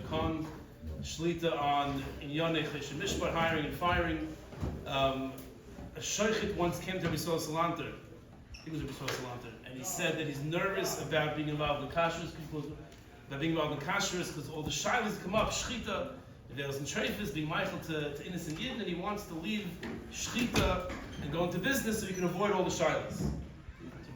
Kahan Shlita on Inyane Chesed Mishpat, hiring and firing. A shaykhit once came to Rabbi Salanter. I think it was Rabbi Salanter, and he said that he's nervous about being involved in kashrus because all the shilas come up, shchita, if there was in treifus, being mindful to innocent yidden, and he wants to leave shchita and go into business so he can avoid all the shilas.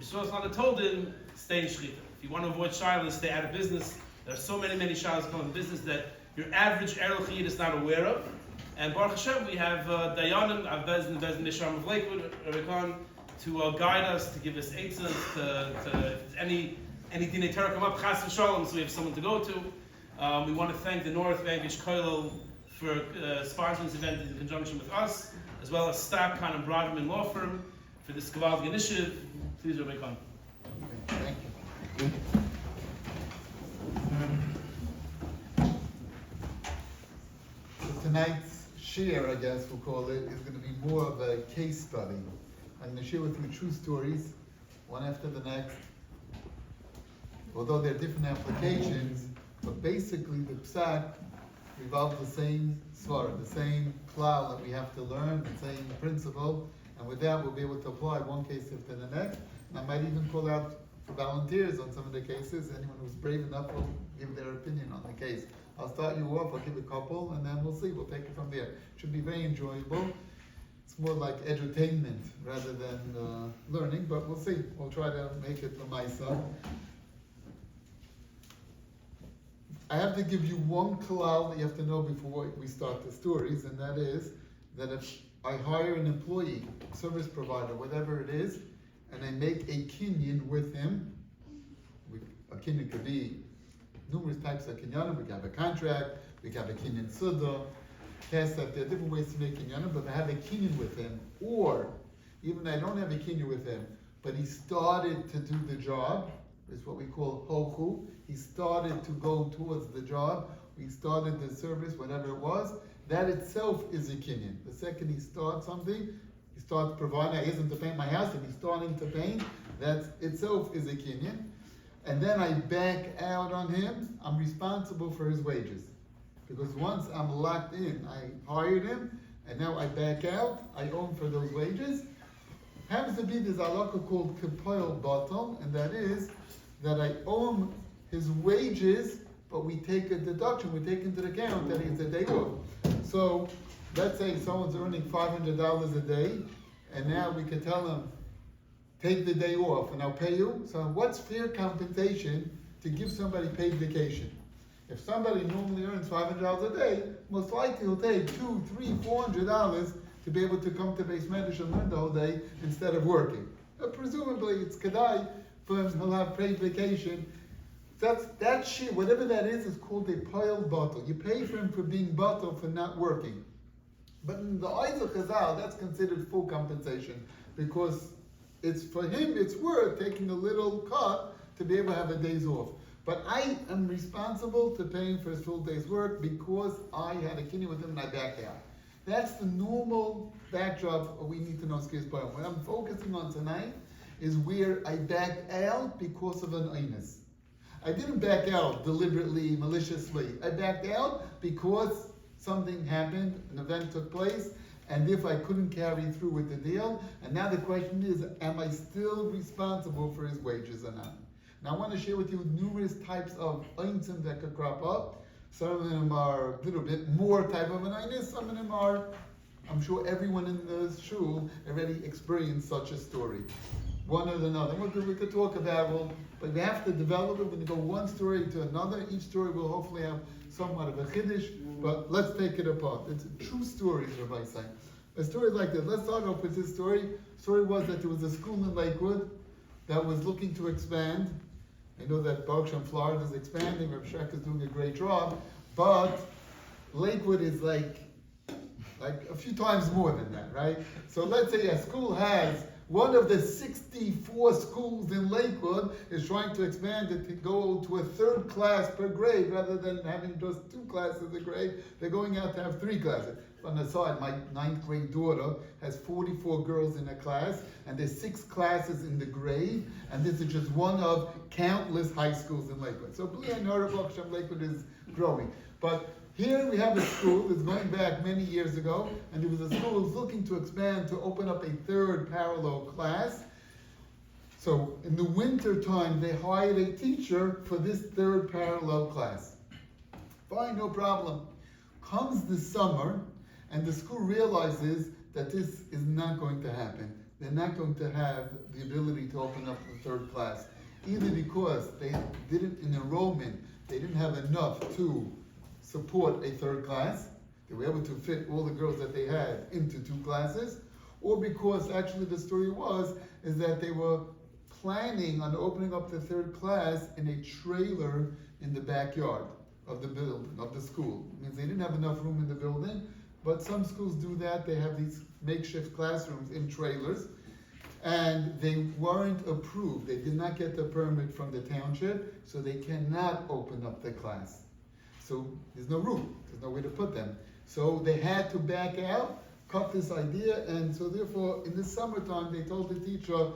So Rabbi Salanter told him, stay in shchita. If you want to avoid shilas, stay out of business. There are so many shilas coming in business that your average Erlich Yid is not aware of. And Baruch Hashem, we have Dayanim, Avbez Nishram of Lakewood, Rabbi Kahan, to guide us, to give us eitzah, if any dinei Torah come up, Chas v'Shalom, so we have someone to go to. We want to thank the North Vankish Koilel for sponsoring this event in conjunction with us, as well as Stack, Kahn and Brodman Law Firm for this Gavaldic initiative. Please, Rabbi Kahan. Thank you. Tonight's share, I guess we'll call it, is going to be more of a case study. I'm going to share with you true stories, one after the next. Although they're different applications, but basically the psak revolves the same svara, the same klal that we have to learn, the same principle, and with that we'll be able to apply one case after the next. And I might even call out for volunteers on some of the cases. Anyone who's brave enough will give their opinion on the case. I'll start you off, I'll give a couple, and then we'll see, we'll take it from there. Should be very enjoyable. It's more like edutainment rather than learning, but we'll see. We'll try to make it for myself. I have to give you one kalal that you have to know before we start the stories, and that is that if I hire an employee, service provider, whatever it is, and I make a kinyan with him, a kinyan could be numerous types of kinyanim. We can have a contract, we can have a kinyan suda, cast that there are different ways to make kinyanim, but if I have a kinyan with him, or even I don't have a kinyan with him, but he started to do the job, is what we call hochu. He started to go towards the job, he started the service, whatever it was, that itself is a kinyan. The second he starts something, he starts providing, he isn't to paint my house, and he's starting to paint, that itself is a kinyan. And then I back out on him, I'm responsible for his wages. Because once I'm locked in, I hired him, and now I back out, I owe him for those wages. Happens to be this halakha called kipoil batal, and that is that I owe him his wages, but we take a deduction, we take into account that he has a day off. So let's say someone's earning $500 a day, and now we can tell him, take the day off and I'll pay you. So what's fair compensation to give somebody paid vacation? If somebody normally earns $500 a day, most likely he'll take $200, $300, $400 to be able to come to Beis Medrash and learn the whole day instead of working. Presumably it's kedai for him, he'll have paid vacation. That shit, whatever that is called a pile bottle. You pay for him for being bottle for not working. But in the eyes of Chazal, that's considered full compensation because it's for him, it's worth taking a little cut to be able to have a day's off. But I am responsible to pay him for his full day's work because I had a kinyan with him and I backed out. That's the normal backdrop we need to know skills by. What I'm focusing on tonight is where I backed out because of an einus. I didn't back out deliberately, maliciously. I backed out because something happened, an event took place, and if I couldn't carry through with the deal, and now the question is, am I still responsible for his wages or not? Now I want to share with you numerous types of einsim that could crop up. Some of them are a little bit more type of an einus, some of them are, I'm sure everyone in the shul already experienced such a story. One or another. We could talk about, but we have to develop it. When you go one story to another, each story will hopefully have somewhat of a chiddush, but let's take it apart. It's true stories, Rabbi say. A story like this. Let's start off with this story. The story was that there was a school in Lakewood that was looking to expand. I know that Baruch Shem, Florida is expanding. Reb Shrek is doing a great job, but Lakewood is like a few times more than that, right? So let's say a school has one of the 64 schools in Lakewood is trying to expand it to go to a third class per grade rather than having just 2 classes a grade. They're going out to have 3 classes. On the side, my 9th grade daughter has 44 girls in a class, and there's 6 classes in the grade, and this is just one of countless high schools in Lakewood. So Bli Nora Baruch Shem Lakewood is growing. But here we have a school that's going back many years ago, and there was a school who's looking to expand to open up a third parallel class. So in the winter time, they hired a teacher for this third parallel class. Fine, no problem. Comes the summer, and the school realizes that this is not going to happen. They're not going to have the ability to open up the third class, either because they didn't, in enrollment, they didn't have enough to support a third class. They were able to fit all the girls that they had into 2 classes, or because actually the story is that they were planning on opening up the third class in a trailer in the backyard of the building, of the school. It means they didn't have enough room in the building, but some schools do that. They have these makeshift classrooms in trailers, and they weren't approved. They did not get the permit from the township, so they cannot open up the class. So there's no room, there's no way to put them. So they had to back out, cut this idea, and so therefore in the summertime they told the teacher,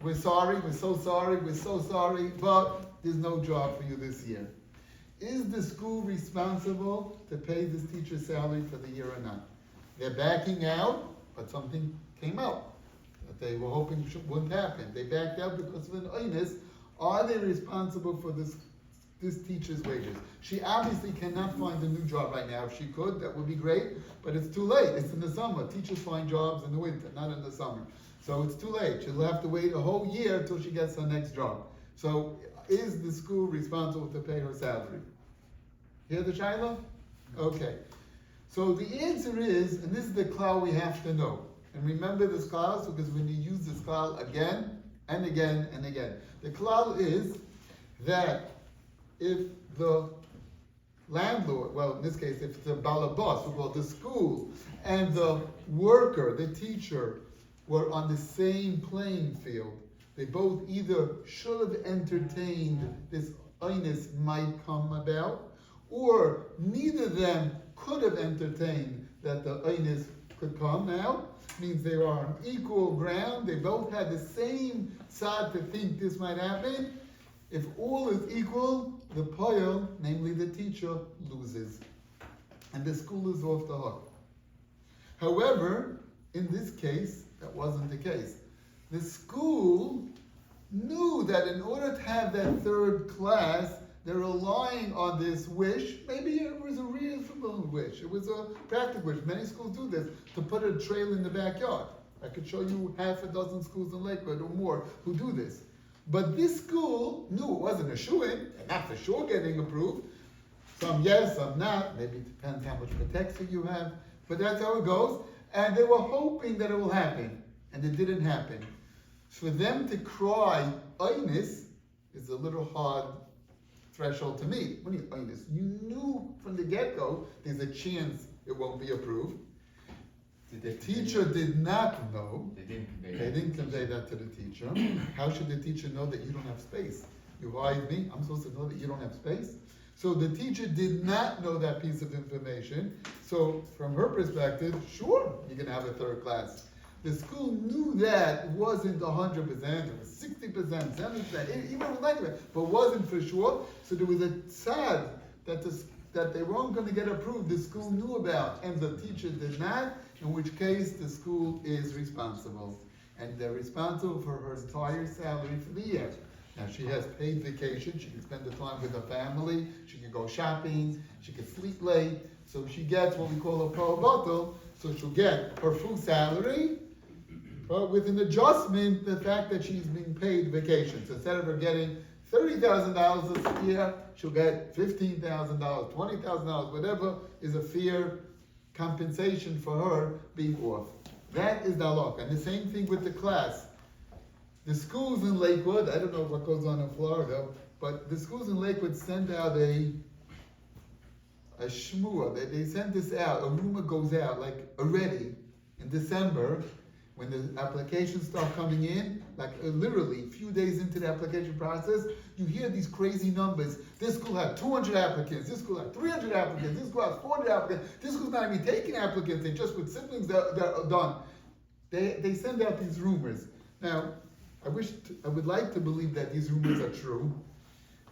we're sorry, we're so sorry, but there's no job for you this year. Is the school responsible to pay this teacher's salary for the year or not? They're backing out, but something came out that they were hoping wouldn't happen. They backed out because of an illness. Are they responsible for this teacher's wages? She obviously cannot find a new job right now. If she could, that would be great, but it's too late. It's in the summer. Teachers find jobs in the winter, not in the summer. So it's too late. She'll have to wait a whole year until she gets her next job. So is the school responsible to pay her salary? Hear the Shiloh? Okay. So the answer is, and this is the klal we have to know. And remember this klal, because when you use this klal again and again and again. The klal is that if the landlord, well in this case if the balabas, we call it the school, and the worker, the teacher, were on the same playing field, they both either should have entertained this illness might come about, or neither of them could have entertained that the illness could come out. Means they are on equal ground, they both had the same side to think this might happen. If all is equal, the poyel, namely the teacher, loses. And the school is off the hook. However, in this case, that wasn't the case. The school knew that in order to have that third class, they're relying on this wish. Maybe it was a reasonable wish. It was a practical wish. Many schools do this, to put a trailer in the backyard. I could show you 6 schools in Lakewood or more who do this. But this school knew it wasn't a shoo-in, and not for sure getting approved. Some yes, some not. Maybe it depends how much protection you have. But that's how it goes. And they were hoping that it will happen. And it didn't happen. For them to cry, illness, is a little hard threshold to meet. What do you mean illness? You knew from the get-go there's a chance it won't be approved. The teacher did not know. They didn't convey that to the teacher. How should the teacher know that you don't have space? You hired me, I'm supposed to know that you don't have space? So the teacher did not know that piece of information. So from her perspective, sure, you're going to have a third class. The school knew that wasn't 100%, it was 60%, 70%, even 90%, but wasn't for sure. So there was a tzad that they weren't going to get approved, the school knew about, and the teacher did not, in which case the school is responsible. And they're responsible for her entire salary for the year. Now she has paid vacation, she can spend the time with her family, she can go shopping, she can sleep late, so she gets what we call a pro boto, so she'll get her full salary, but with an adjustment, the fact that she's being paid vacation. So instead of her getting $30,000 this year, she'll get $15,000, $20,000, whatever is a fair compensation for her being off. That is the halakha. And the same thing with the class. The schools in Lakewood, I don't know what goes on in Florida, but the schools in Lakewood send out a shmua. They send this out, a rumor goes out, like already in December, when the applications start coming in, like literally a few days into the application process, you hear these crazy numbers. This school had 200 applicants, this school had 300 applicants, this school has 400 applicants, this school's not even taking applicants, they just with siblings that are done. They send out these rumors. Now, I would like to believe that these rumors are true,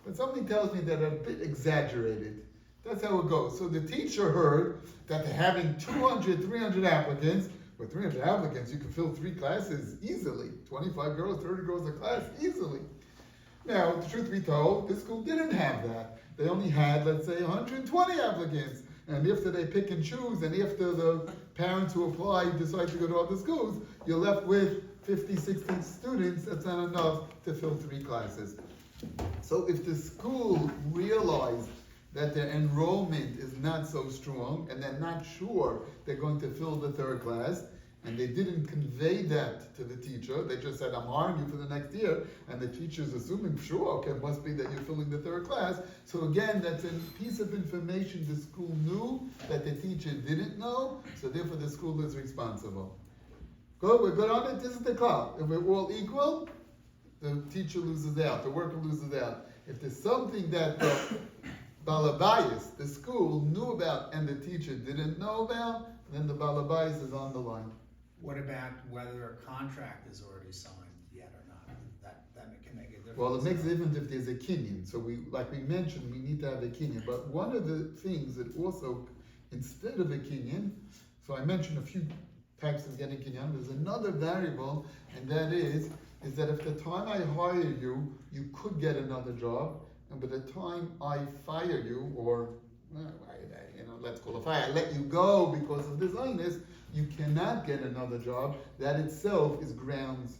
but something tells me that they're a bit exaggerated. That's how it goes. So the teacher heard that they're having 200, 300 applicants. With 300 applicants, you can fill 3 classes easily. 25 girls, 30 girls a class, easily. Now, the truth be told, this school didn't have that. They only had, let's say, 120 applicants. And after they pick and choose, and after the parents who apply decide to go to other schools, you're left with 50, 60 students. That's not enough to fill 3 classes. So if the school realized that their enrollment is not so strong, and they're not sure they're going to fill the 3rd class, and they didn't convey that to the teacher, they just said, I'm hiring you for the next year, and the teacher's assuming, sure, okay, it must be that you're filling the 3rd class. So again, that's a piece of information the school knew that the teacher didn't know, so therefore the school is responsible. Good, we're good on it? This is the cloud. If we're all equal, the teacher loses out, the worker loses out. If there's something that the balabayas, the school, knew about and the teacher didn't know about, then the balabayas is on the line. What about whether a contract is already signed yet or not? That can make a difference. Well, it makes a difference if there's a kinyan. So like we mentioned, we need to have a kinyan. But one of the things that also, instead of a kinyan, so I mentioned a few types of getting kinyan, there's another variable, and that is that if the time I hire you, you could get another job, and by the time I fire you, or let's call it fire, I let you go because of this illness, you cannot get another job. That itself is grounds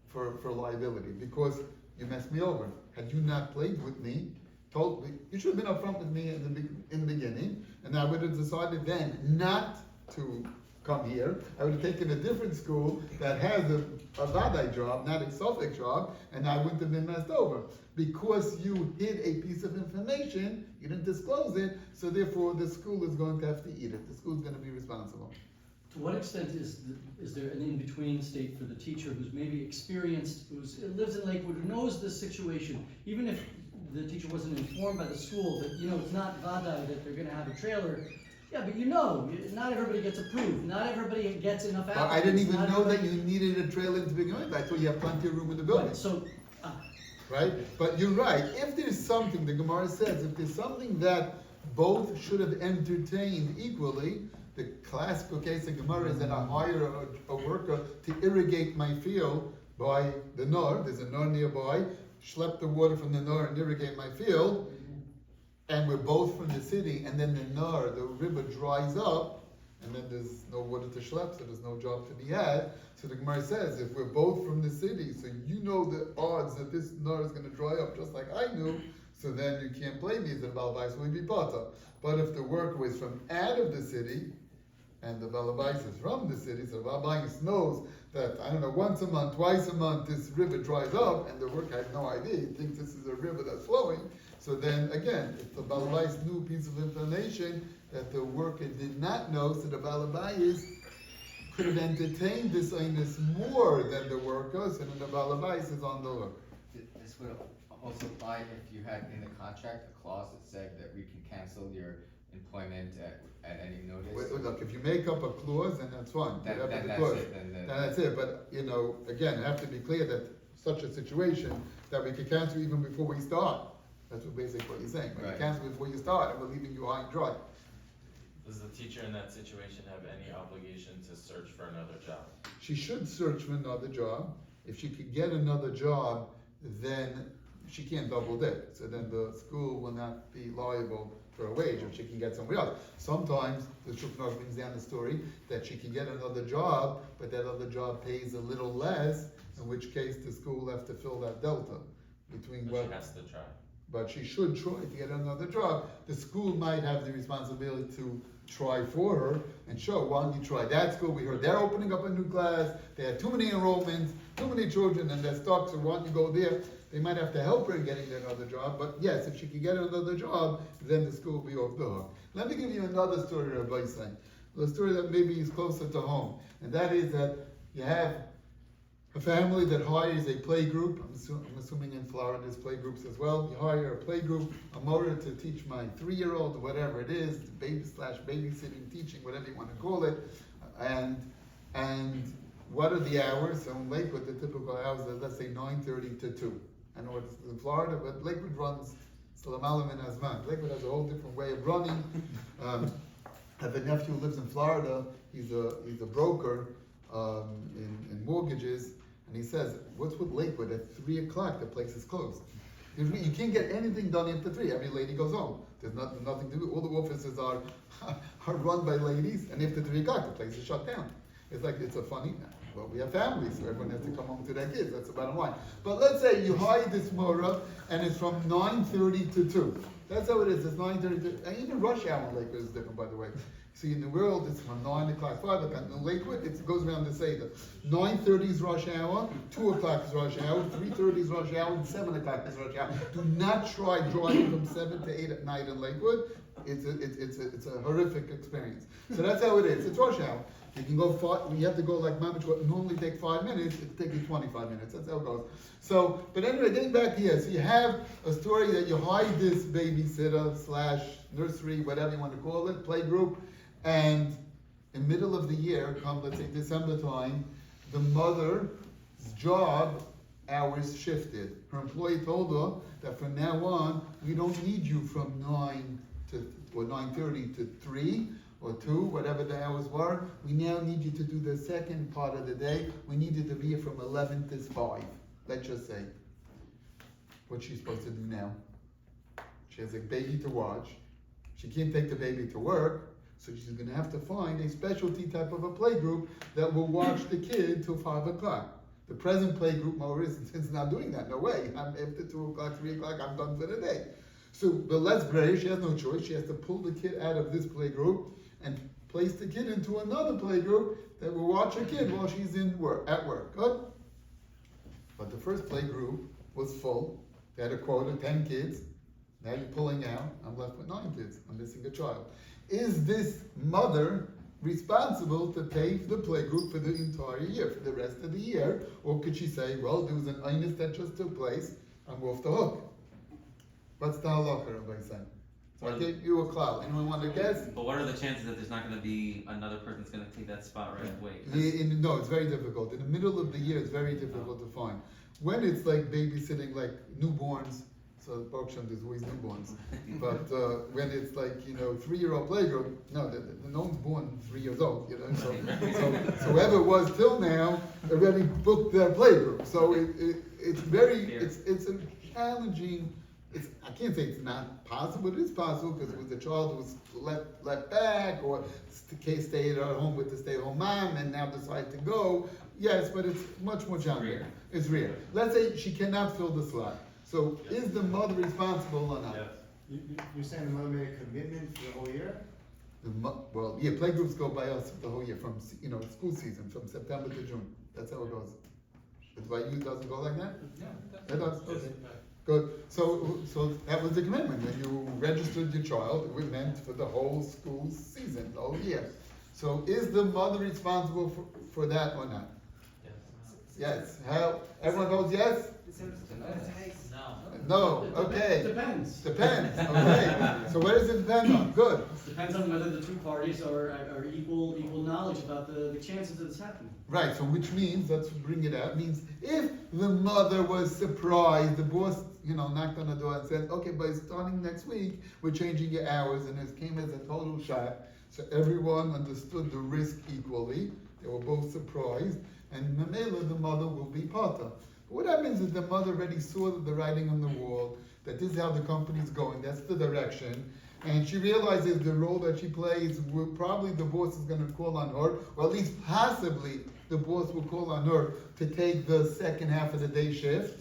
for liability, because you messed me over. Had you not played with me, told me, you should have been upfront with me in the beginning, and I would have decided then not to come here. I would have taken a different school that has a Vadai job, not a Suffolk job, and I wouldn't have been messed over. Because you hid a piece of information, you didn't disclose it, so therefore the school is going to have to eat it. The school is going to be responsible. To what extent is there an in-between state for the teacher who's maybe experienced, who lives in Lakewood, who knows this situation, even if the teacher wasn't informed by the school that, it's not Vadai that they're going to have a trailer. Yeah, but not everybody gets approved. Not everybody gets enough applicants. I didn't even know that you needed a trailer to begin with. I thought you have plenty of room in the building. Right, so, right? But you're right. If there's something, the Gemara says, if there's something that both should have entertained equally, the classical case of Gemara is that I hire a worker to irrigate my field by the Nor. There's a Nor nearby. Schlep the water from the Nor and irrigate my field. And we're both from the city, and then the river dries up, and then there's no water to schlep, so there's no job to be had. So the Gemara says, if we're both from the city, so you know the odds that this Nar is going to dry up just like I knew, so then you can't blame me as the Balabais will be pata. But if the worker was from out of the city, and the Balabais is from the city, so the Balabais knows that, once a month, twice a month, this river dries up, and the worker has no idea, he thinks this is a river that's flowing. So then again, if the Balabais knew a piece of information that the worker did not know, so the Balabais could have entertained this illness more than the workers, and then the Balabais is on the hook. This would also apply if you had in the contract a clause that said that we can cancel your employment at any notice. Look, if you make up a clause, then that's fine. Then That's it. But again, I have to be clear that such a situation that we could cancel even before we start. That's basically what you're saying. We can cancel before you start, and we're leaving you high and dry. Does the teacher in that situation have any obligation to search for another job? She should search for another job. If she could get another job, then she can't double dip. So then the school will not be liable for a wage if she can get somewhere else. Sometimes the Shulchan brings down the story that she can get another job, but that other job pays a little less, in which case the school will have to fill that delta between But she has to try. But she should try to get another job. The school might have the responsibility to try for her and show, why don't you try that school? We heard they're opening up a new class, they have too many enrollments, too many children, and they're stuck, so why don't you go there? They might have to help her in getting another job, but yes, if she can get another job, then the school will be off the hook. Let me give you another story of Baisai, a story that maybe is closer to home, and that is that you have a family that hires a play group. I'm assuming in Florida there's play groups as well. You hire a play group, a motor to teach my 3-year-old, whatever it is, babysitting, teaching, whatever you want to call it. And what are the hours? So in Lakewood, the typical hours are, let's say, 9:30 to 2. I know it's in Florida, but Lakewood runs Salamalam and Azman. Lakewood has a whole different way of running. I have a nephew who lives in Florida. He's a broker in mortgages, and he says, "What's with Lakewood? At 3 o'clock, the place is closed. You can't get anything done after 3. Every lady goes home. There's nothing to do. All the offices are run by ladies, and after 3 o'clock, the place is shut down." It's a funny. Well, we have families, so everyone has to come home to their kids. That's the bottom line. But let's say you hire this Mora, and it's from 9:30 to 2. That's how it is. It's 9:30 to, and even rush hour in Lakewood is different, by the way. See, in the world, it's from 9 o'clock, 5 o'clock. In Lakewood, it goes around the Seder. 9:30 is rush hour, 2 o'clock is rush hour, 3:30 is rush hour, and 7 o'clock is rush hour. Do not try driving from 7 to 8 at night in Lakewood. It's a horrific experience. So that's how it is. It's rush hour. You can go you have to go like Mamish, what normally take 5 minutes, it takes you 25 minutes. That's how it goes. So, but anyway, getting back here. So you have a story that you hire this babysitter / nursery, whatever you want to call it, play group, and in the middle of the year, come let's say December time, the mother's job hours shifted. Her employee told her that from now on, we don't need you from 9:30 to 3 or 2, whatever the hours were. We now need you to do the second part of the day. We need you to be here from 11 to 5. Let's just say. What's she supposed to do now? She has a baby to watch. She can't take the baby to work. So she's going to have to find a specialty type of a play group that will watch the kid till 5 o'clock. The present play group, Maurice, is not doing that. No way. After 2 o'clock, 3 o'clock, I'm done for the day. So, but let's pray. She has no choice. She has to pull the kid out of this play group and place the kid into another play group that will watch her kid while she's at work. Good? But the first play group was full. They had a quota, 10 kids. Now you're pulling out. I'm left with 9 kids. I'm missing a child. Is this mother responsible to pay for the play group for the entire year, for the rest of the year? Or could she say, well, there was an illness that just took place, I'm off the hook? What's the halakha, Rabbi said? So I gave you a cloud. Anyone want to guess? But what are the chances that there's not going to be another person that's going to take that spot right away? No, it's very difficult. In the middle of the year, it's very difficult to find. When it's like babysitting, like newborns, so Bokshan, there's always newborns. But when it's like, 3-year-old playgroup, no, no one's born 3 years old, So whoever it was till now already booked their playgroup. So it's a challenging. I can't say it's not possible. It is possible because it was a child who was left back or stayed at home with the stay-at-home mom and now decided to go. Yes, but it's much more challenging. It's rare. Let's say she cannot fill the slot. So is the mother responsible or not? Yes. You're saying the mother made a commitment for the whole year? Playgroups go by us the whole year from school season from September to June. That's how it goes. But by you, it doesn't go like that? Yeah, it does. Okay. Good. So that was the commitment. When you registered your child, it meant for the whole school season, the whole year. So is the mother responsible for that or not? Yes. How? Everyone goes yes? No. Okay. Depends. Okay. So what does it depend on? Good. Depends on whether the two parties are equal knowledge about the chances of this happening. Right, so which means, let's bring it out, means if the mother was surprised, the boss, knocked on the door and said, okay, but starting next week, we're changing your hours, and it came as a total shock. So everyone understood the risk equally. They were both surprised, and Mamela, the mother, will be pata. But what happens is the mother already saw the writing on the wall, that this is how the company's going, that's the direction, and she realizes the role that she plays, probably the boss is going to call on her, or at least possibly the boss will call on her to take the second half of the day shift.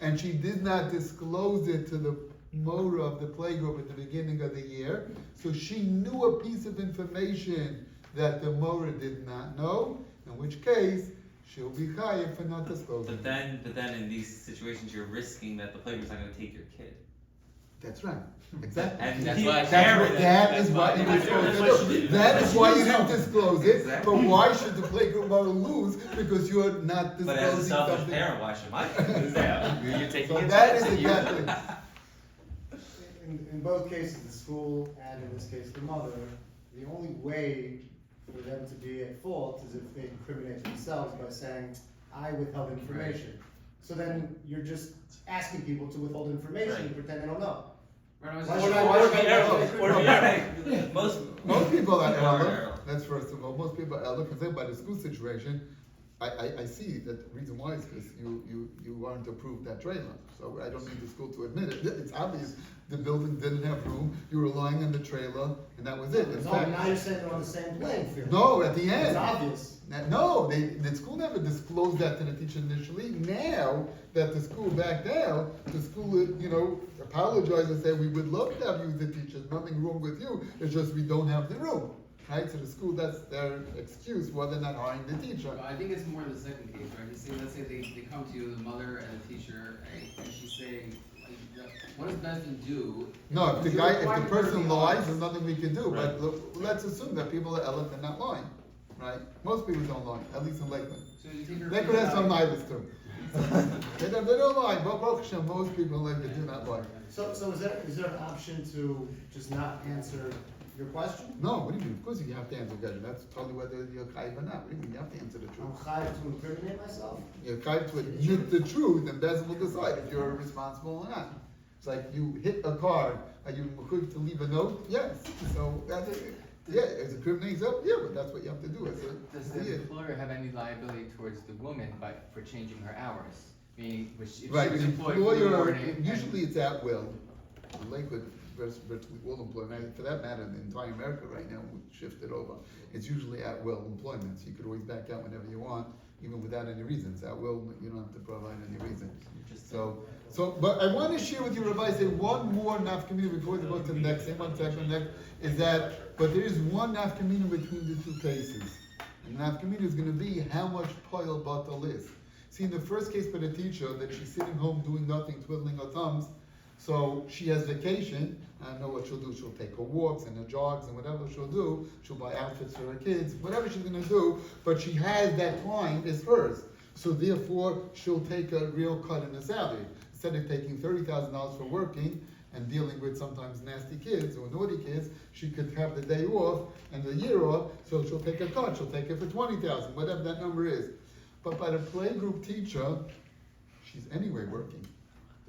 And she did not disclose it to the Mora of the playgroup at the beginning of the year. So she knew a piece of information that the Mora did not know, in which case she'll be chayav for not disclosing. But then in these situations, you're risking that the playgroup's not going to take your kid. That's right. Exactly. And that's why I care with it. That is why you disclose it. That is why you didn't disclose it. Exactly. But why should the playgroup mother lose? Because you're not disclosing But as a selfish something. parent, why should my kid lose that? You're taking So a that chance is that you- exactly. In both cases, the school and in this case the mother, the only way for them to be at fault is if they incriminate themselves by saying, I withheld information. So then you're just asking people to withhold information and pretend they don't know. Right, I was Why just- should I- Or why to should be I- Erlich, or to be Erlich. Most people are People are Erlich, Erlich. that's first of all, most people are Erlich, because by the school situation, I see that the reason why is because you aren't approved that trailer, so I don't need the school to admit it, it's obvious, the building didn't have room, you were relying on the trailer, and that was it. In No, fact- now you're saying they're on the same playing field. No, at the end. It's obvious. No, the school never disclosed that to the teacher initially. Now that the school backed out, the school, apologized and said, we would love to have you as a teacher, nothing wrong with you, it's just we don't have the room. Right, so the school, that's their excuse why they're not hiring the teacher. Well, I think it's more the second case, right? You see, let's say they come to you, the mother and the teacher, right, and she's saying, like, what does Bethany do? No, if the You're guy, if required the to person be lies, honest. there's nothing we can do, but Right. look, let's assume that people are Elif and not lying, right? Most people don't lie, at least in Lakeland. So you take her. Lakeland has some liars too. They don't lie, but Baruch Hashem, most people in Lakeland do not lie. So is there an option to just not answer your question? No, what do you mean? Of course you have to answer the question. That's totally whether you're chayiv or not. What do you mean? You have to answer the I'm truth. chayav to incriminate myself? You're chayiv to admit the truth, and Bez will decide if you're responsible or not. It's like you hit a car, are you required to leave a note? Yes. So that's it. Yeah, as a criminal, yeah, but that's what you have to do. Does the employer have any liability towards the woman for changing her hours? Meaning, if she Right, was the employed for the employer, morning. usually it's at will. In Lakewood, virtually all employment, for that matter, the entire America right now, we shifted over. It's usually at will employment, so you could always back out whenever you want, even without any reasons. At will, you don't have to provide any reason. But I want to share with you, Rabbi, say one more nafkamina before we go to the next thing, one second, next, is that, but there is one nafkamina between the two cases. And nafkamina is going to be how much poil batal is. See, in the first case for the teacher, that she's sitting home doing nothing, twiddling her thumbs, so she has vacation, I know what she'll do, she'll take her walks and her jogs and whatever she'll do, she'll buy outfits for her kids, whatever she's gonna do, but she has that time is hers. So therefore, she'll take a real cut in the salary. Instead of taking $30,000 for working and dealing with sometimes nasty kids or naughty kids, she could have the day off and the year off, so she'll take a cut, she'll take it for $20,000, whatever that number is. But by the playgroup teacher, she's anyway working.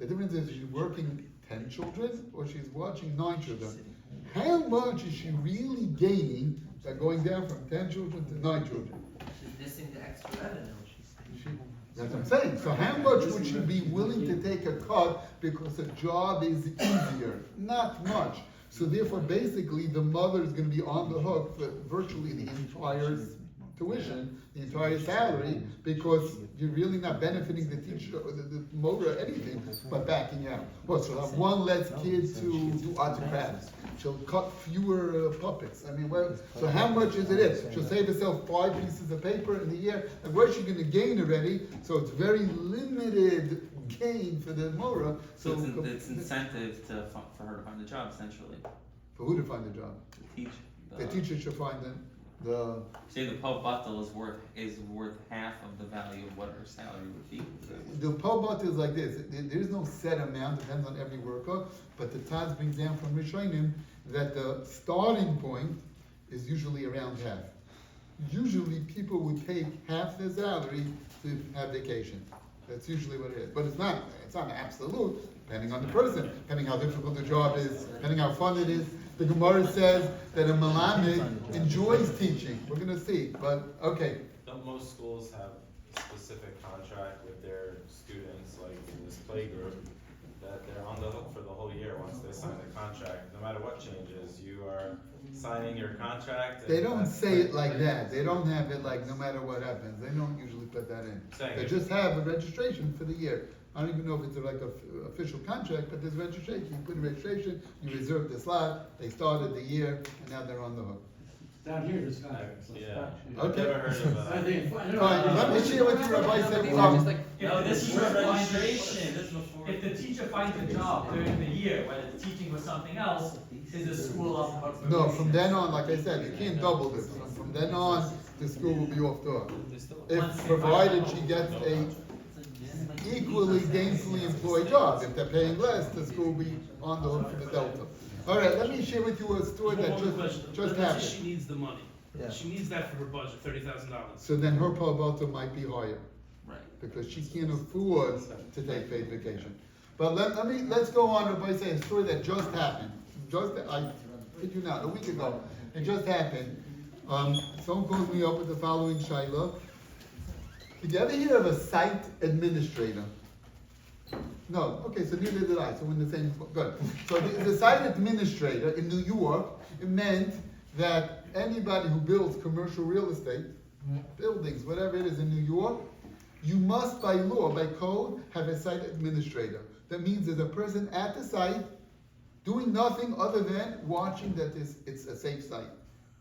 The difference is she's working 10 children or she's watching 9 children. How much is she really gaining by going down from 10 children to 9 children? She's missing the extra revenue. That's what I'm saying. So how much would she be willing to take a cut because the job is easier? Not much. So therefore, basically, the mother is going to be on the hook for virtually the entire tuition, the entire salary, because you're really not benefiting the teacher or the motor or anything, but backing out. Well, she'll have one less kid to do arts and crafts. She'll cut fewer puppets. I mean, well, so how much is it? She'll save herself 5 pieces of paper in the year, and what's she going to gain already? So it's very limited gain for the Mora. So it's incentive for her to find a job, essentially. For who to find a job? To teach. The teacher should find the Say the pub bottle is worth half of the value of what her salary would be. The pubot is like this. There is no set amount, depends on every worker. But the Taz brings down from Rishonim that the starting point is usually around half. Usually people would take half their salary to have vacation. That's usually what it is. But it's not absolute, depending on the person, depending how difficult the job is, depending how fun it is. The Gemara says that a Malamed enjoys teaching. We're going to see, but okay. Don't most schools have a specific contract with their students, like in this play group, that they're on the hook for the whole year once they sign the contract? No matter what changes, you are signing your contract. They don't say it like that. They don't have it like no matter what happens. They don't usually put that in. They just have a registration for the year. I don't even know if it's like an official contract, but there's registration. You put a registration, you reserve the slot, they started the year, and now they're on the hook. Down here, this contract. Yeah. Okay. I've never heard of I think, Fine, let me share with you, Rabbi said, No, this is for registration. This is before. If the teacher finds a job during the year, whether the teaching was something else, is the school off the hook for no, from then on, like I said, you can't double this. From then on, the school will be off the hook. If provided she gets a equally gainfully employed job. If they're paying less, the school will be on the hook for the delta. All right, let me share with you a story that just Let's say she happened. needs the money. Yeah. She needs that for her budget, $30,000. So then her pavata might be higher Right. because she can't afford to take paid vacation. But let's go on by saying a story that just happened. I kid you not, a week ago, it just happened. Someone calls me up with the following shayla. Did you ever hear of a site administrator? No. Okay, so neither did I. So we're in the same. Good. So the site administrator in New York, it meant that anybody who builds commercial real estate, buildings, whatever it is in New York, you must by law, by code, have a site administrator. That means there's a person at the site doing nothing other than watching that it's a safe site.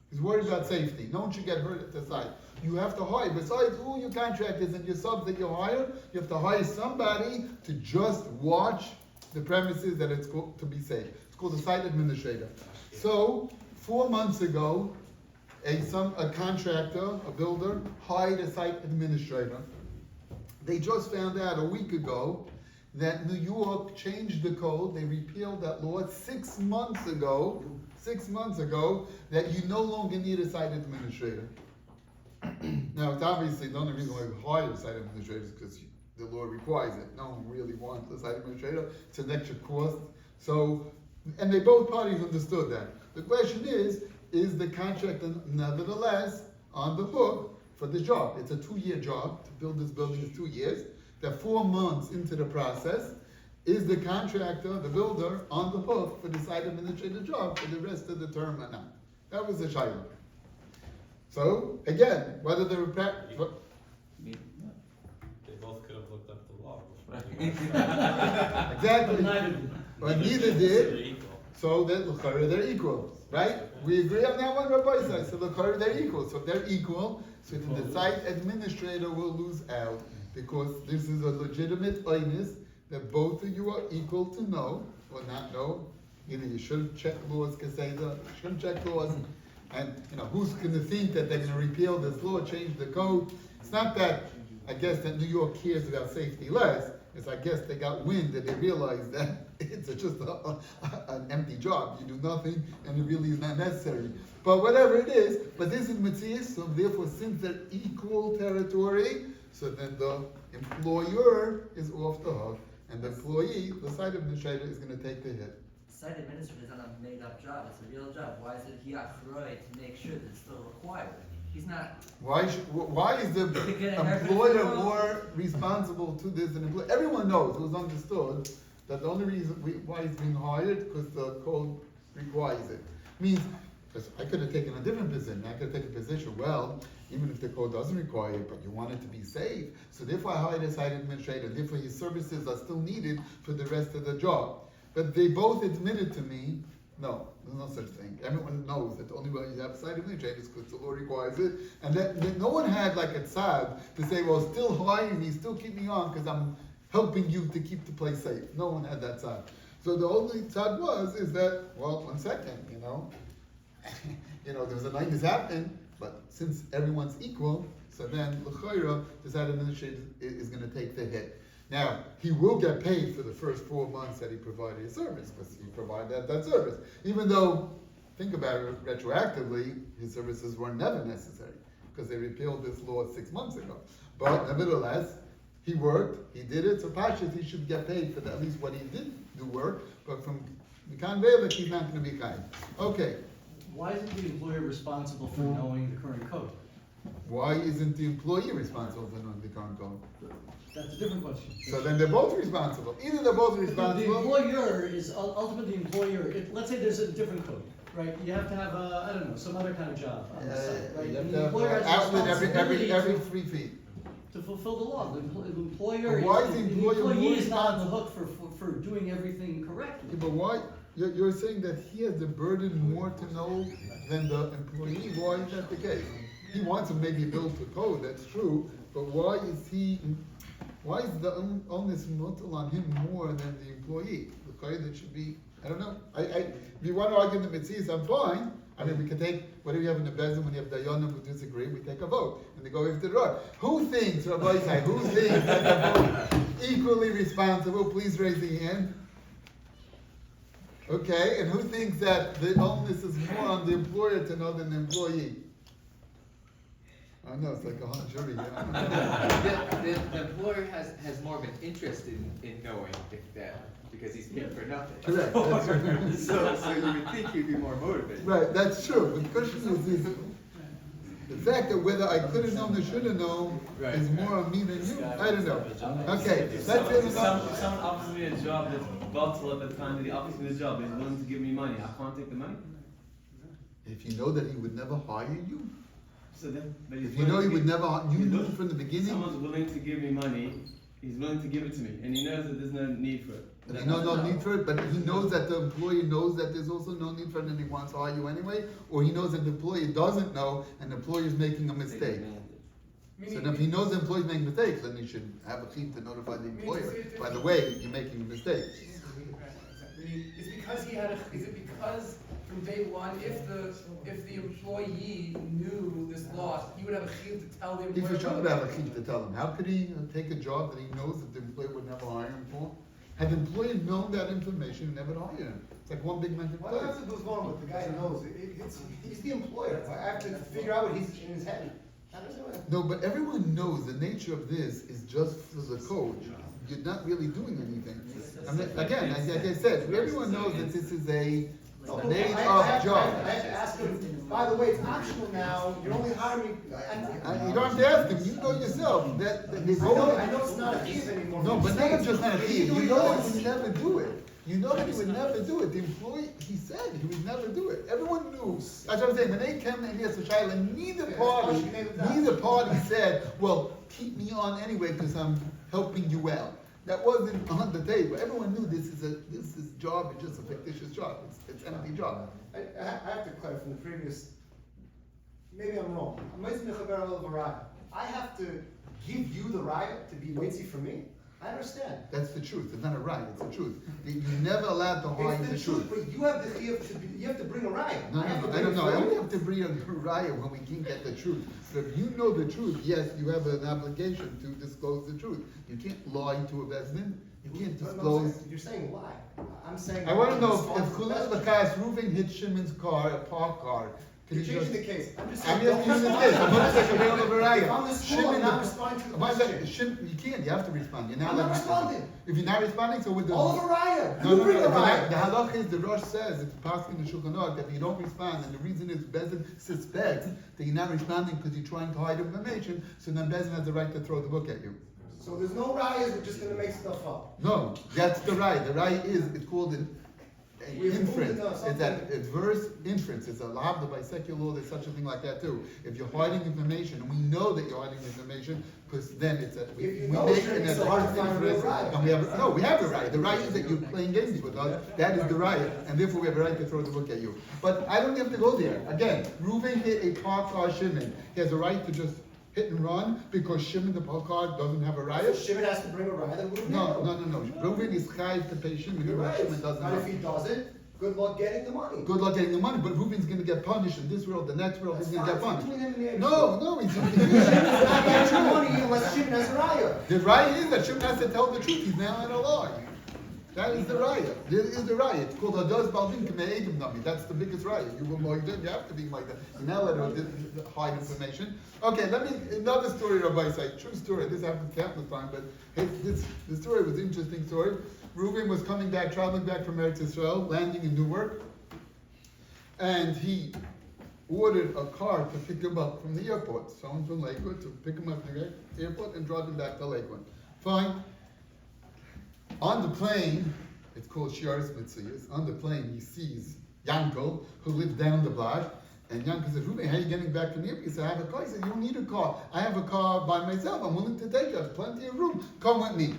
He's worried about safety. No one should get hurt at the site. You have to hire, besides all your contractors and your subs that you hire, you have to hire somebody to just watch the premises that it's called to be safe. It's called a site administrator. So 4 months ago, a contractor, a builder, hired a site administrator. They just found out a week ago that New York changed the code. They repealed that law 6 months ago. 6 months ago, that you no longer need a site administrator. Now, it's obviously the only reason why we hire site administrators is because the law requires it. No one really wants a site administrator. It's an extra cost. So, and they both parties understood that. The question is the contract nevertheless on the hook for the job? It's a 2-year job. To build this building is 2 years. They're 4 months into the process. Is the contractor, the builder, on the hook for the site administrator job for the rest of the term or not? That was the shayla. So, again, whether they were They both could have looked up the law before. exactly, but neither They're did, equal. so that l'chara they're equal, right? We agree on that one, Rabbi Isai. So l'chara they're equal. So if they're equal, so then the site administrator will lose out because this is a legitimate onus that both of you are equal to know or not know. Either you should check laws, Kaseda, you shouldn't check laws. And who's going to think that they're going to repeal this law, change the code? It's not that I guess that New York cares about safety less. It's I guess they got wind and they realized that it's just an empty job. You do nothing and it really is not necessary. But whatever it is, but this is Matthias, so therefore since they're equal territory, so then the employer is off the hook. And the employee, the site administrator, is going to take the hit. Site administrator is not a made-up job, it's a real job. Why is it he afraid to make sure that it's still required? He's not. Why is the employer more responsible to this than employer? Everyone knows, it was understood, that the only reason why he's being hired, because the code requires it. Means, because I could have taken a different position. I could have taken a position, well, even if the code doesn't require it, but you want it to be safe. So therefore I hired a site administrator, therefore his services are still needed for the rest of the job. But they both admitted to me, no, there's no such thing. Everyone knows that the only way you have a site administrator is because the law requires it. And that no one had like a tzad to say, well, still hire me, still keep me on because I'm helping you to keep the place safe. No one had that tzad. So the only tzad is that, well, 1 second, there was a night that's happening, but since everyone's equal, so then l'chayra, the site administrator is going to take the hit. Now, he will get paid for the first 4 months that he provided his service, because he provided that service. Even though, think about it retroactively, his services were never necessary, because they repealed this law 6 months ago. But nevertheless, he worked, he did it, so Pashas, he should get paid for at least what he did do work, but from Mikan Velik, he's not going to be kind. Okay. Why isn't the employer responsible for knowing the current code? Why isn't the employee responsible for knowing the current code? That's a different question. So then they're both responsible. Either they're both The responsible. employer is ultimately the employer. Let's say there's a different code, right? You have to have some other kind of job on the site, right? You have And to the have employer an has outlet responsibility every 3 feet. to fulfill the law. The employer But why is the employer more employee is not on the hook for doing everything correctly. Yeah, but why? You're saying that he has the burden more to know than the employee. Why is that the case? He wants to maybe build the code, that's true, but why is the onus mutal on him more than the employee? The code that should be, I don't know. If you want to argue the mitzvahs, I'm fine. I mean, we can take, whatever you have in the bezin, when you have dayanim who disagree, we take a vote, and they go into the road. Who thinks, Rabbi Isai, who thinks that they're both equally responsible? Please raise the hand. Okay, and who thinks that the onus is more on the employer to know than the employee? I know, it's like a hung jury. The employer has more of an interest in knowing if that, because he's paid for nothing. Correct, that's right. So you would think he'd be more motivated. Right, that's true, but the question is this, the fact that whether I could have known or should have known Right. is more on me than you, I don't know. Okay, let's say If someone offers me a job that's bottle at the time that he offers me the job, he's willing to give me money, I can't take the money? if you know that he would never hire you, So then, but he's if you know he willing to would give- never, you he's knew willing- from the beginning, Someone's willing to give me money, he's willing to give it to me, and he knows that there's no need for it. and he knows no need for it, but he knows that the employee knows that there's also no need for it and he wants to hire you anyway, or he knows that the employee doesn't know and the employer is making a mistake. So then if he knows the employee's making mistakes, then he should have a chief to notify the employer. By the way, you're making a mistake. It's because he had a, is it because from day one, if the employee knew this loss, he would have a chiyuv to tell the He employer? for sure would have a chief to tell him. How could he take a job that he knows that the employer would never hire him for? Had the employer known that information, he never hire him. It's like one big mental What place. else goes on with the guy who knows? He's the employer. I have to figure out what he's in his head. How does it? No, but everyone knows the nature of this is just for the coach. You're not really doing anything. I mean, again, like I said, everyone knows that this is a made up job. I have to ask him, by the way, it's optional now, you're only hiring. You don't have to ask him, you know yourself that there's I only. know it's not a thief anymore. No, but not just not a thief, you know that he would He never do it. You know that he would never do it. The employee, he said he would never do it. Everyone knew. That's what I'm saying. When they came in here to Shiloh, neither party said, well, keep me on anyway because I'm helping you out. That wasn't on the table. Everyone knew this is job is just a fictitious job. It's an empty job. I have to clarify from the previous, maybe I'm wrong. I have to give you the right to be waitzy for me? I understand. That's the truth. It's not a right. It's the truth. You're never allowed to hide It's the truth. but you have the you have to bring a riot. No, I have to I bring don't it know. I for only you. have to bring a riot when we can't get the truth. So if you know the truth, yes, you have an obligation to disclose the truth. You can't lie to a resident. You can't No, disclose. you're saying lie. I'm saying. I want to know if Responsible Khalil question. Lakas Reuven hit Shimon's car, a parked car. Can You're you just? changing the case. I'm just I'm saying. just using the case. I'm not saying available If riot. I'm the school, I'm not responding to the question. You can't. You have to respond. You're not I'm not allowed to responding. If you're not responding, so with the. Oliver riot. No, You no, bring no. a riot. The halakha is the Rosh says it's passing the Shulchan Aruch that if you don't respond, and the reason is Bezin suspects that you're not responding because you're trying to hide information, so then Bezin has the right to throw the book at you. So there's no riot, we're just gonna make stuff up. No, that's the right. The right is it's called an We've inference. moved it It's that adverse inference. It's allowed by secular law. There's such a thing like that too. If you're hiding information, and we know that you're hiding information, because then it's a If you we know make it's an it's hard to adverse find a real inference, riot. and we have no. We have the right. The right is that you're playing games with us. That is the right, and therefore we have a right to throw the book at you. But I don't have to go there. Again, Reuven hit a parked car Shimon. He has a right to just hit and run because Shimon the parked car doesn't have a If riot. Shimon has to bring a riot, then we're No. Reuven is chayiv to pay Shimon. You're right. Shimon doesn't. But if have. he doesn't, good luck getting the money. Good luck getting the money, but Reuben's gonna get punished in this world, the next world, he's gonna get punished. Between him and the No, he's Shimon is not getting the money unless Shimon has a riot. The riot is that Shimon has to tell the truth, he's now in a lie. That is the riot. There is the riot. It's called Hadas Balvin K'me'edim Nami. That's the biggest riot. You will know you have to be like that. You're not allowed to hide information. Okay, another story, Rabbi Say, true story. This happened countless times, but the story was an interesting story. Reuben was traveling back from Eretz Yisrael, landing in Newark, and he ordered a car to pick him up from the airport. Someone from Lakewood to pick him up from the airport and drive him back to Lakewood. Fine. On the plane, it's called Shiaris Mitzvahs. On the plane, he sees Yankel, who lives down the block. And Yankel says, Reuben, how are you getting back from the airport? He said, I have a car. He said, you don't need a car. I have a car by myself. I'm willing to take you. I have plenty of room. Come with me.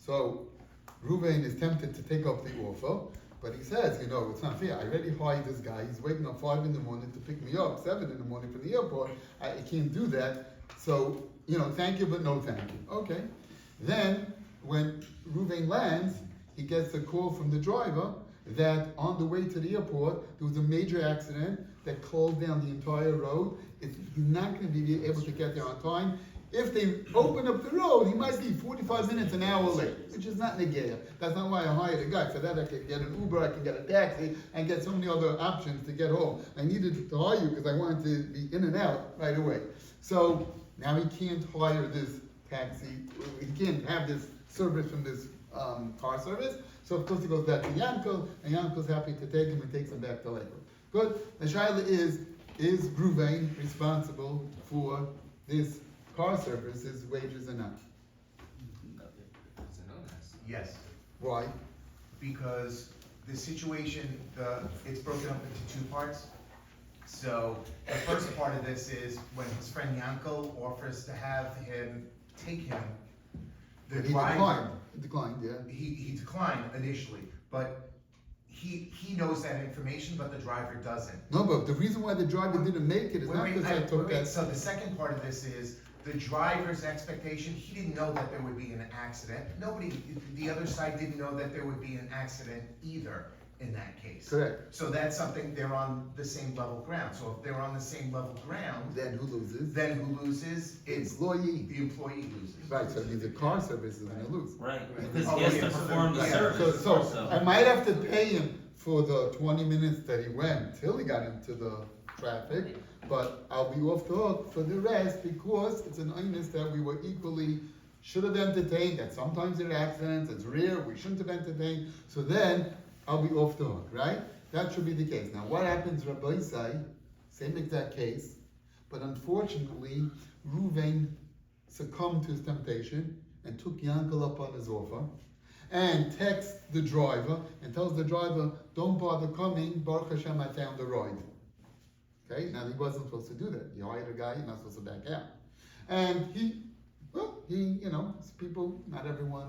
So Reuben is tempted to take up the offer. But he says, it's not fair. I already hired this guy. He's waking up 5 in the morning to pick me up, 7 in the morning from the airport. I can't do that. So, thank you, but no thank you. Okay. Then, when Reuven lands, he gets a call from the driver that on the way to the airport, there was a major accident that closed down the entire road. He's not going to be able to get there on time. If they open up the road, he might be 45 minutes, an hour late, which is not negaya. That's not why I hired a guy. For that, I could get an Uber, I can get a taxi, and get so many other options to get home. I needed to hire you because I wanted to be in and out right away. So now he can't hire this taxi, he can't have this service from this car service. So of course he goes back to Yankel, and Yankel's happy to take him and takes him back to Lakewood. Good. The shaila is Ruvain responsible for this car service, his wages or not? Yes, Why? because the situation, it's broken up into two parts. So the first part of this is when his friend Yankel offers to have him take him, the He driver. declined, yeah. He declined initially, but he knows that information, but the driver doesn't. No, but the reason why the driver didn't make it is not because I took that. So the second part of this is the driver's expectation. He didn't know that there would be an accident. The other side didn't know that there would be an accident either in that case. Correct. So that's something, they're on the same level ground. So if they're on the same level ground, Then who loses? then who loses? It's Employee. the employee loses. Right, so the car service is gonna lose. Right, Right. because Oh, he has yeah, to so perform the then- service. So I might have to pay him for the 20 minutes that he went till he got into the traffic, but I'll be off the hook for the rest because it's an illness that we were equally should have entertained, that sometimes there are accidents, it's rare, we shouldn't have entertained, so then I'll be off the hook, right? That should be the case. Now what happens, Rabbi say, same exact case, but unfortunately, Reuven succumbed to his temptation and took Yankel up on his offer, and texts the driver and tells the driver, don't bother coming, Baruch Hashem, I found a ride. Okay, now he wasn't supposed to do that. You hired a guy, you're not supposed to back out. And people, not everyone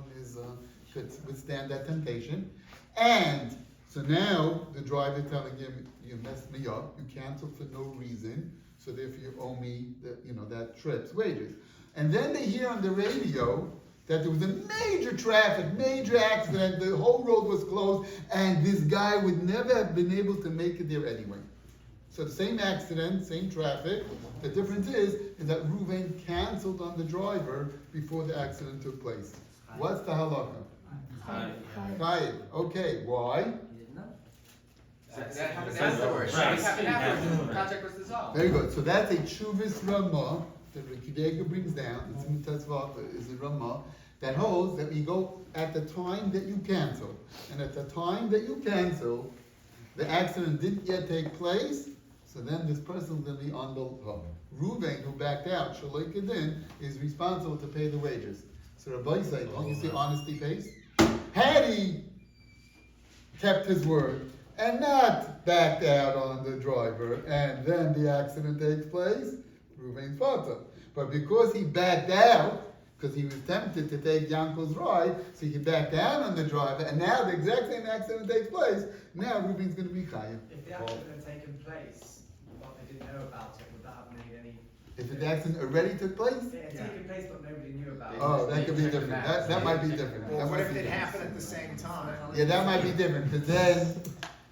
could withstand that temptation. And so now the driver telling him, you messed me up, you canceled for no reason, so therefore you owe me that trip's wages. And then they hear on the radio that there was a major traffic, major accident, the whole road was closed, and this guy would never have been able to make it there anyway. So the same accident, same traffic, the difference is that Reuven canceled on the driver before the accident took place. What's the halakha? Chayiv. Okay, why? You didn't know? That happened afterwards. Right. It happened afterwards. The contract was dissolved. Very good. So that's a Chuvis Ramah that Rikidega brings down. It's in Tesvav, is a Ramah that holds that we go at the time that you cancel. And at the time that you cancel, the accident didn't yet take place, so then this person is going to be on the hook. Reuven, who backed out, Shaloi Kedin, is responsible to pay the wages. So Rabbi said, don't you see honesty pays? Had he kept his word and not backed out on the driver, and then the accident takes place, Reuven's father. But because he backed out, because he was tempted to take Yankel's ride, so he backed out on the driver, and now the exact same accident takes place, now Reuven's going to be chayiv. If the accident had taken place, but they didn't know about it, would that have made any... If the accident already took place? It had taken place, but nobody knew about it. Oh, that could be different. That might be different. Well, That what might if be it different. happened at the same time? Yeah, that might be different, because then,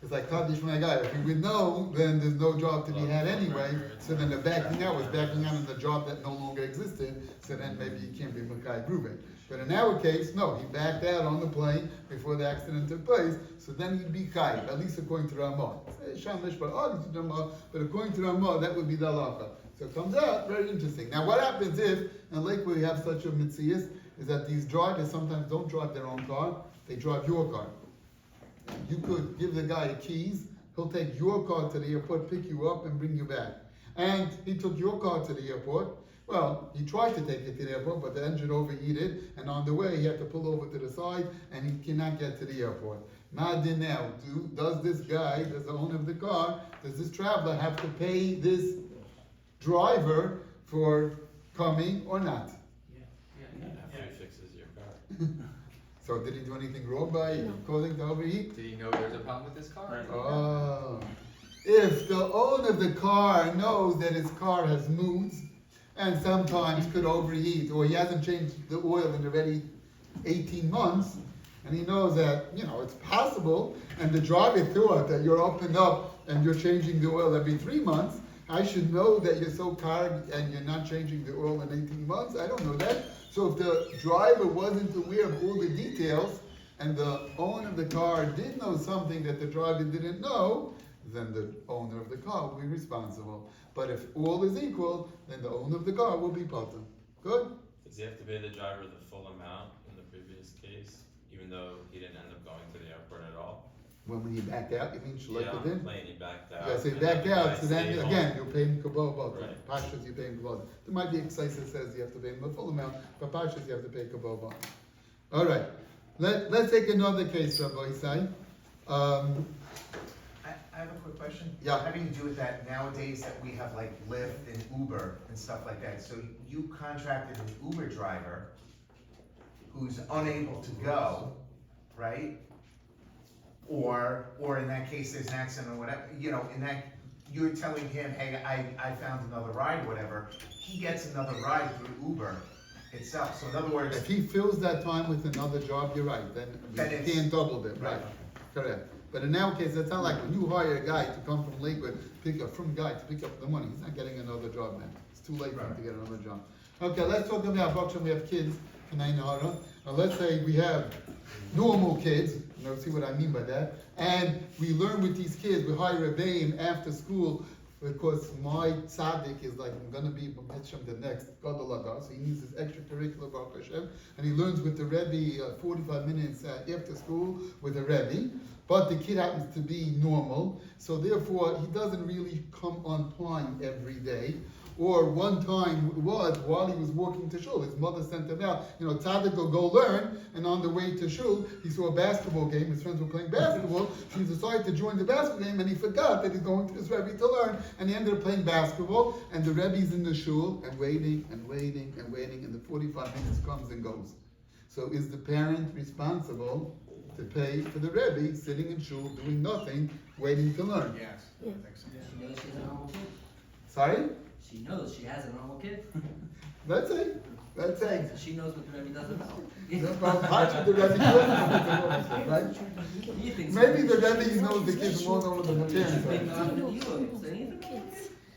it's like Kaddish my guy, if we would know, then there's no job to be had anyway, so then the backing out was backing out on the job that no longer existed, so then maybe you can't be Makai Reuven. But in our case, no, he backed out on the plane before the accident took place, so then he'd be Chayiv, at least according to Ramah. But according to Ramah, that would be the halacha. So it comes out, very interesting. Now what happens if, in Lakewood we have such a mitzias, is that these drivers sometimes don't drive their own car, they drive your car. You could give the guy keys, he'll take your car to the airport, pick you up and bring you back. And he took your car to the airport. Well, he tried to take it to the airport, but the engine overheated, and on the way he had to pull over to the side, and he cannot get to the airport. Madin now, does this guy, does the owner of the car, does this traveler have to pay this driver for coming or not? After he fixes your car. So did he do anything wrong by causing the overheat? Did he know there was a problem with his car? Oh. If the owner of the car knows that his car has moods and sometimes could overheat, or he hasn't changed the oil in already 18 months, and he knows that, it's possible, and the driver thought that you're opened up and you're changing the oil every 3 months, I should know that you're so tired and you're not changing the oil in 18 months. I don't know that. So if the driver wasn't aware of all the details and the owner of the car did know something that the driver didn't know, then the owner of the car will be responsible. But if all is equal, then the owner of the car will be potter. Good? Does he have to pay the driver the full amount in the previous case, even though he didn't end up going to the airport at all? When you backed out, you mean Yeah, selected on the in? plane, he backed out. Yeah, so you and backed the out, guy so then stayed again, home. you're paying kabbalah back. Right. Pashas, you're paying kabbalah. There might be excise that says you have to pay them the full amount, but Pashas, you have to pay kabbalah back. All right, let's take another case, Rabbi Isai. I have a quick question. Yeah. Having to do with that, nowadays that we have like Lyft and Uber and stuff like that, so you contracted an Uber driver who's unable to go, right? Or in that case, there's an accident or whatever, you know, in that, you're telling him, hey, I found another ride, whatever, he gets another ride through Uber itself, so in other words. If he fills that time with another job, you're right, then Then you can't double it, right? Right. Correct. But in our case, it's not like when you hire a guy to come from Lakewood, pick up the money, he's not getting another job then. It's too late for him to get another job. Okay, let's talk about Bakshan, we have kids, and let's say we have normal kids, you know, see what I mean by that, and we learn with these kids, we hire a Rebbeim after school, because my tzaddik is like, I'm gonna be B'Metshem the next Gadol Hador, so he needs his extracurricular Baruch Hashem, and he learns with the Rebbe 45 minutes after school with the Rebbe, but the kid happens to be normal, so therefore he doesn't really come on time every day. Or one time it was while he was walking to shul, his mother sent him out, you know, tzaddik will go learn, and on the way to shul, he saw a basketball game, his friends were playing basketball, so he decided to join the basketball game, and he forgot that he's going to his Rebbe to learn, and he ended up playing basketball, and the Rebbe's in the shul, and waiting, and waiting, and waiting, and the 45 minutes comes and goes. So is the parent responsible to pay for the Rebbe sitting in shul, doing nothing, waiting to learn? Yes, I think so. She knows she's a normal kid. Sorry? She knows she has a normal kid. That's it. That's it. She knows what the Rebbe doesn't know. The Rebbe knows, right? He thinks Maybe the Rebbe knows the kids more than the parents.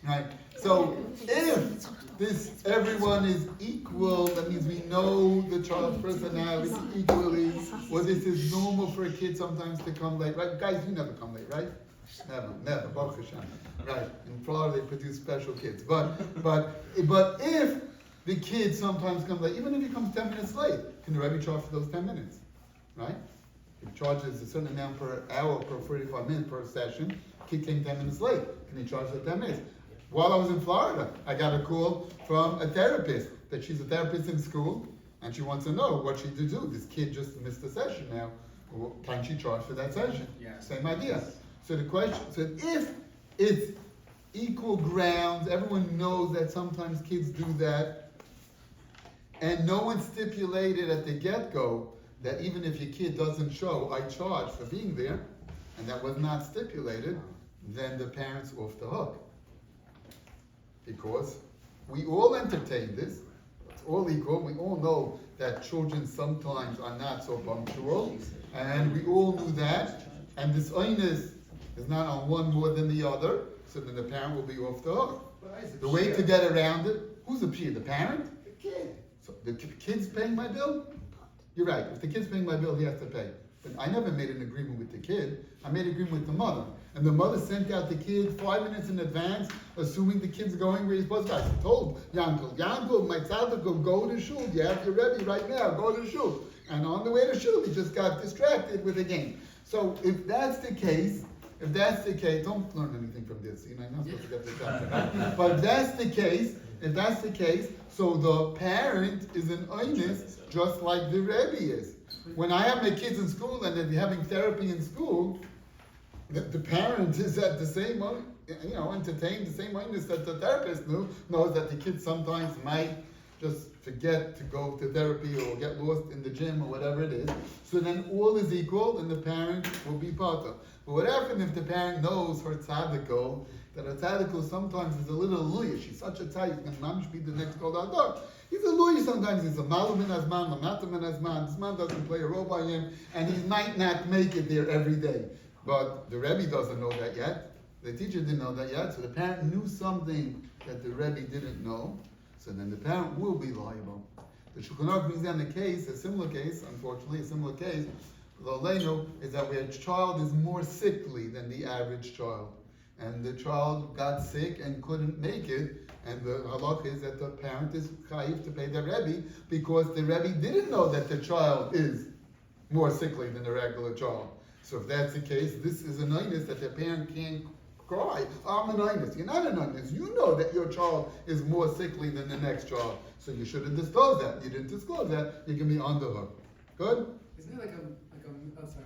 Right. So if everyone is equal, that means we know the child's personality equally, or this is normal for a kid sometimes to come late, right? Guys, you never come late, right? Never, Baruch Hashem. Right. In Florida they produce special kids. But if the kid sometimes comes late, even if he comes 10 minutes late, can the Rebbe charge for those 10 minutes? Right? If he charges a certain amount per hour, per 45 minutes per session, kid came 10 minutes late, can he charge for 10 minutes? While I was in Florida, I got a call from a therapist that she's a therapist in school and she wants to know what she to do. This kid just missed a session now. Can she charge for that session? Yes. Same idea. So the question, so if it's equal grounds, everyone knows that sometimes kids do that, and no one stipulated at the get-go that even if your kid doesn't show, I charge for being there, and that was not stipulated, then the parent's off the hook. Because we all entertain this, it's all equal, we all know that children sometimes are not so punctual, and we all knew that, and this onus is not on one more than the other, so then the parent will be off the hook. The way to get around it, who's the peer? The parent? The kid. So the kid's paying my bill? You're right, if the kid's paying my bill, he has to pay. But I never made an agreement with the kid, I made an agreement with the mother. And the mother sent out the kid 5 minutes in advance, assuming the kid's going where he's supposed to go. I told Yankel, my tzaddik, go to shul, you have your Rebbe right now, go to shul. And on the way to shul, he just got distracted with a game. So if that's the case, don't learn anything from this. You know, you're not supposed to get this out. Right? But if that's the case, so the parent is an onus, just like the Rebbe is. When I have my kids in school and they're having therapy in school, the parent is at the same, entertained the same onus that the therapist knows that the kids sometimes might just forget to go to therapy or get lost in the gym or whatever it is. So then all is equal and the parent will be potter. But what happens if the parent knows her tzaddik, that her tzaddik sometimes is a little lawyer. She's such a tzaddik, and mamish be the next Gadol Hador. He's a lawyer sometimes, he's a malum in azman, a matam in azman. This man doesn't play a role by him, and he might not make it there every day. But the Rebbe doesn't know that yet. The teacher didn't know that yet, so the parent knew something that the Rebbe didn't know, so then the parent will be liable. The Shulchan Aruch brings down the case, a similar case, unfortunately, a similar case, the Leinu, is that where a child is more sickly than the average child. And the child got sick and couldn't make it, and the halach is that the parent is chayiv to pay the Rebbe, because the Rebbe didn't know that the child is more sickly than the regular child. So if that's the case, this is an onus that the parent can't cry, I'm an onus. You're not an onus. You know that your child is more sickly than the next child. So you should have disclosed that. You didn't disclose that, you can be on the hook. Good? Isn't it oh, sorry.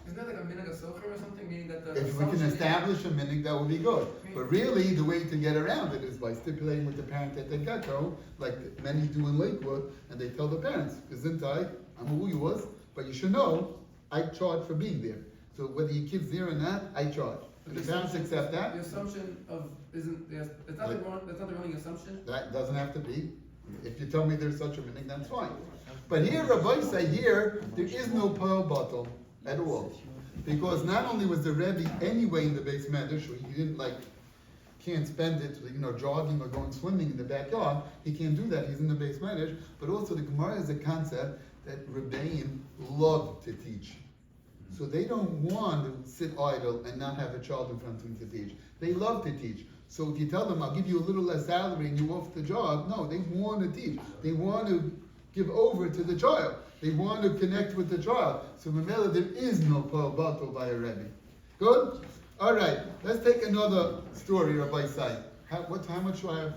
Isn't that like a minhag socher or something, meaning that the If we can establish a minhag, that would be good. But really, the way to get around it is by stipulating with the parent at the get-go, like many do in Lakewood, and they tell the parents, isn't I know who you was, but you should know, I charge for being there. So whether your kid's there or not, I charge. And the parents accept that. The assumption of, it's not that's not the running assumption? That doesn't have to be. If you tell me there's such a minhag, that's fine. But here, Rabbi say here, there is no pearl bottle at all. Because not only was the Rebbe anyway in the base medrash, so he didn't can't spend it, jogging or going swimming in the backyard. He can't do that. He's in the base medrash. But also the Gemara is a concept that Rebbeim love to teach. So they don't want to sit idle and not have a child in front of them to teach. They love to teach. So if you tell them, I'll give you a little less salary and you're off the job, no, they want to teach. They want to give over to the child. They want to connect with the child. So Mamela, there is no pearl bottle by a Rebbe. Good? All right, let's take another story, Rabbi Sai. How much do I have?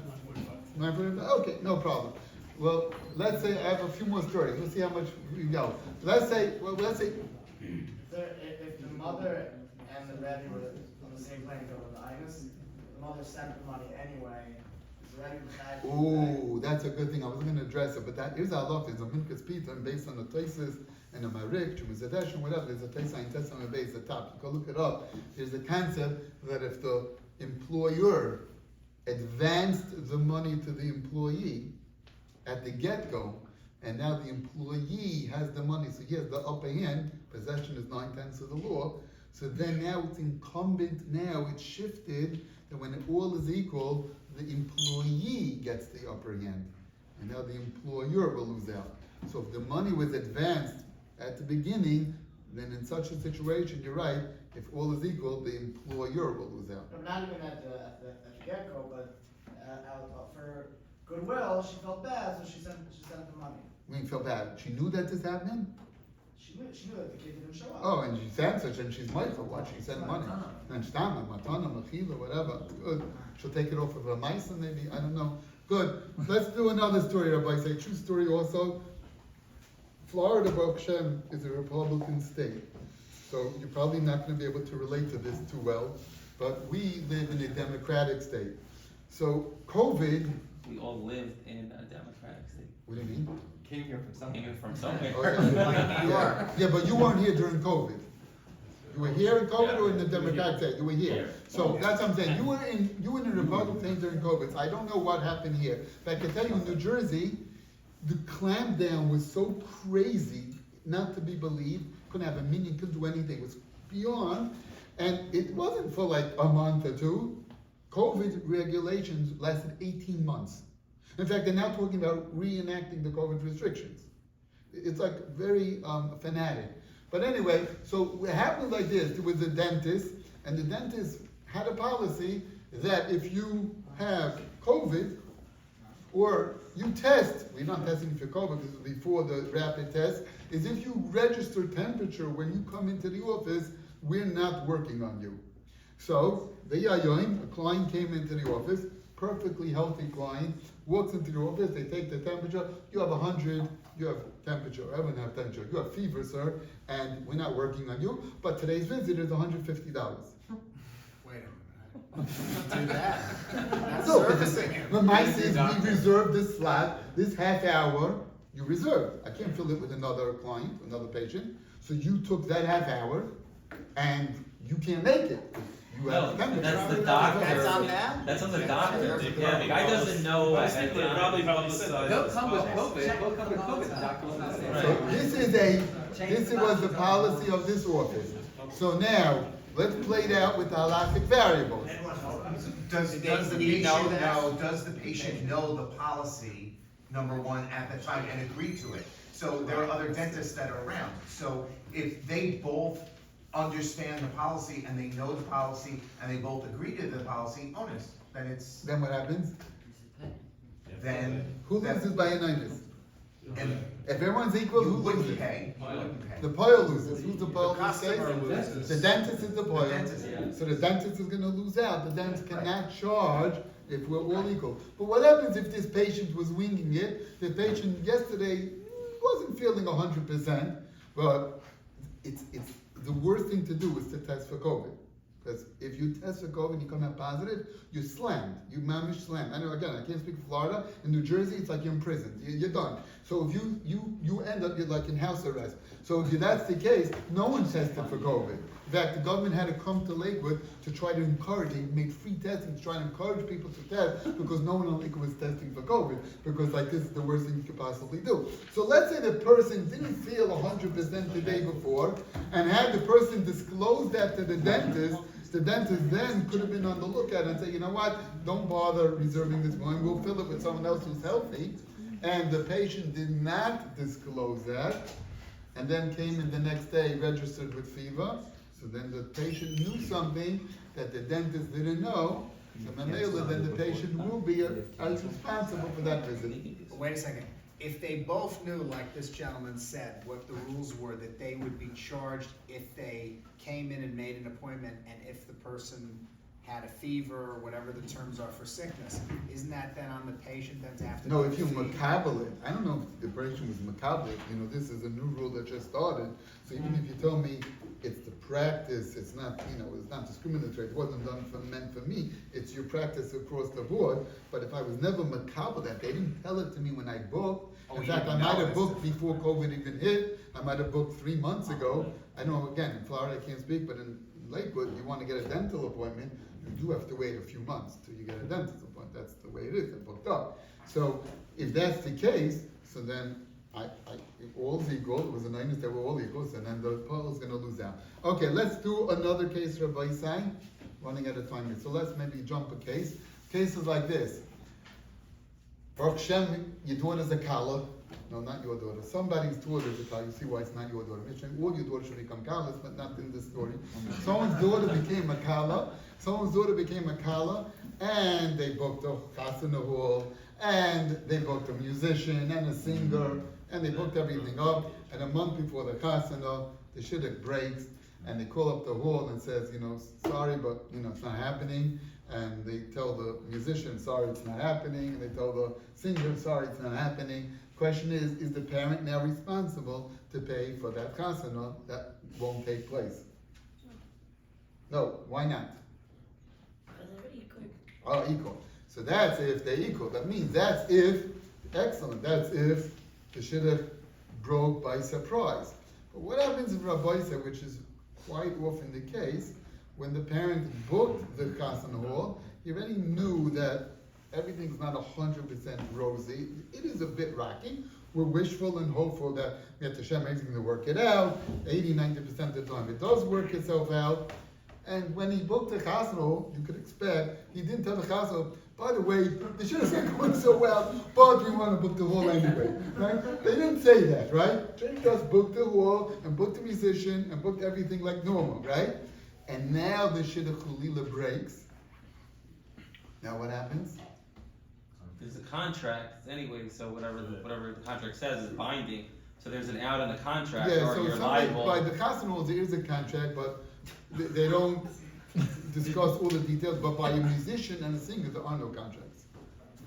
9:45? Okay, no problem. Well, let's say I have a few more stories. Let's see how much we go. Let's say. If the mother and the Rebbe were on the same playing field with the Ines, the mother sent the money anyway. Oh, that's a good thing. I was going to address it, but that is our law. There's a Minkas Pita, and based on the Toises and the Marik, Chumazadesh, and whatever, there's a Toisa in Testament base at the top. You can look it up. There's a concept that if the employer advanced the money to the employee at the get-go, and now the employee has the money, so he has the upper hand, possession is 9/10 of the law, so then now it's incumbent, now it's shifted, that when all is equal, the employee gets the upper hand, and now the employer will lose out. So if the money was advanced at the beginning, then in such a situation, you're right, if all is equal, the employer will lose out. No, not even at the get-go, but out for goodwill, she felt bad, so she sent the money. We didn't feel bad. She knew that this happened? She knew that the kid didn't show up. Oh, and she said such, and she's Michael. What? She sent money. And Shtama, Matana, Machila, whatever. Good. She'll take it off of her Maisa, maybe. I don't know. Good. Let's do another story, Rabbi. Say true story also. Florida, Baruch Hashem, is a Republican state. So you're probably not going to be able to relate to this too well. But we live in a Democratic state. So COVID. We all live in a Democratic state. What do you mean? Came here from somewhere. Came here from somewhere. Like New York. Yeah, but you weren't here during COVID. You were here in COVID or in the Democratic state? You were here. So that's what I'm saying. You were in the Republican state during COVID. So I don't know what happened here. But I can tell you in New Jersey, the clampdown was so crazy, not to be believed. Couldn't have a meeting, couldn't do anything. It was beyond. And it wasn't for like a month or two. COVID regulations lasted 18 months. In fact, they're now talking about reenacting the COVID restrictions. It's like very fanatic. But anyway, so it happened like this. There was a dentist, and the dentist had a policy that if you have COVID, or you test, we're not testing for COVID, this is before the rapid test, is if you register temperature when you come into the office, we're not working on you. So, a client came into the office, perfectly healthy client, walks into the office, they take the temperature, you have 100, you have temperature, I don't have temperature, you have fever, sir, and we're not working on you, but today's visit is $150. Wait a minute. Do that. That's So, servicing him. the mice is we reserve this slot, this half hour, you reserved. I can't fill it with another client, another patient, so you took that half hour, and you can't make it. You No, have temperature. that's the doctor. That's on them? That's on the doctor. Yeah, the guy doesn't know. I think they probably publicized. They'll come with COVID, they'll come with COVID, the doctor will not say. So this was the policy of this office. So now, let's play it out with the halakhic variables. Does Did the he know patient that? know, does the patient know the policy, number one, at the time, and agree to it? So there are other dentists that are around, so if they both understand the policy and they know the policy and they both agree to the policy, onus, then it's, Then what happens? then. Who that- loses by a nine? And If everyone's equal, you who wouldn't loses? pay, you wouldn't pay. The poil loses. Who's the poil The in this case? customer loses. The dentist is the The poil. dentist, yeah. So the dentist is gonna lose out. The dentist cannot charge if we're all equal. But what happens if this patient was winging it? The patient yesterday wasn't feeling 100%, but it's the worst thing to do is to test for COVID. Because if you test for COVID and you come out positive, you're slammed. You mamish slammed. I know, again, I can't speak for Florida. In New Jersey, it's like you're in prison. You're done. So if you end up, you're like in house arrest. So if that's the case, no one tested for COVID. In fact, the government had to come to Lakewood to try to encourage, they made free testing to try and encourage people to test because no one in Lakewood was testing for COVID. Because like this is the worst thing you could possibly do. So let's say the person didn't feel 100% the day before and had the person disclose that to the dentist then could have been on the lookout and say, you know what, don't bother reserving this point, we'll fill it with someone else who's healthy. And the patient did not disclose that, and then came in the next day registered with fever. So then the patient knew something that the dentist didn't know. So Mamela, then the patient will be responsible for that visit. Wait a second, if they both knew, like this gentleman said, what the rules were, that they would be charged if they came in and made an appointment, and if the person had a fever, or whatever the terms are for sickness, isn't that then on the patient then to have to? No, do if you the fee? macabre it, I don't know if the patient was macabre it, this is a new rule that just started. So even if you tell me it's the practice, it's not, it's not discriminatory, it wasn't meant for me, it's your practice across the board. But if I was never macabre that, they didn't tell it to me when I booked. In fact, I might have booked before COVID even hit. I might have booked 3 months ago. I know, again, in Florida I can't speak, but in Lakewood, you want to get a dental appointment, you do have to wait a few months till you get a dentist appointment. That's the way it is, they're booked up. So if that's the case, so then if all's equal, it was a nine that were all equal, so then the poll is going to lose out. Okay, let's do another case, Rabbi Isai. Running out of time here. So let's maybe jump a case. Cases like this. Baruch Shem, your daughter's a kala. No, not your daughter. Somebody's daughter is a kala. You see why it's not your daughter. All your daughters should become kalas, but not in this story. Someone's daughter became a kala. Someone's daughter became a kala, and they booked a chasana hall, and they booked a musician and a singer, and they booked everything up. And a month before the chasana, the shidduch breaks, and they call up the hall and says, sorry, but it's not happening. And they tell the musician, sorry, it's not happening. And they tell the singer, sorry, it's not happening. Question is the parent now responsible to pay for that chasana that won't take place? No, why not? Oh, equal. So that's if they're equal. That means that's if the shidduch broke by surprise. But what happens in Rabbi said, which is quite often the case, when the parent booked the chasana hall, he already knew that everything's not 100% rosy. It is a bit rocky. We're wishful and hopeful that Hashem is going to work it out. 80-90% of the time it does work itself out. And when he booked the chasana hall, you could expect, he didn't tell the chasana hall, by the way, the shidduch's not going so well, but we want to book the hall anyway. Right? They didn't say that, right? They just booked the hall and booked the musician and booked everything like normal, right? And now the shidduch chulila breaks. Now what happens? There's a contract anyway, so whatever the contract says is binding. So there's an out in the contract, Yeah, or so you're somebody, liable. by the chasana hall, there is a contract, but they don't discuss all the details. But by a musician and a singer, there are no contracts.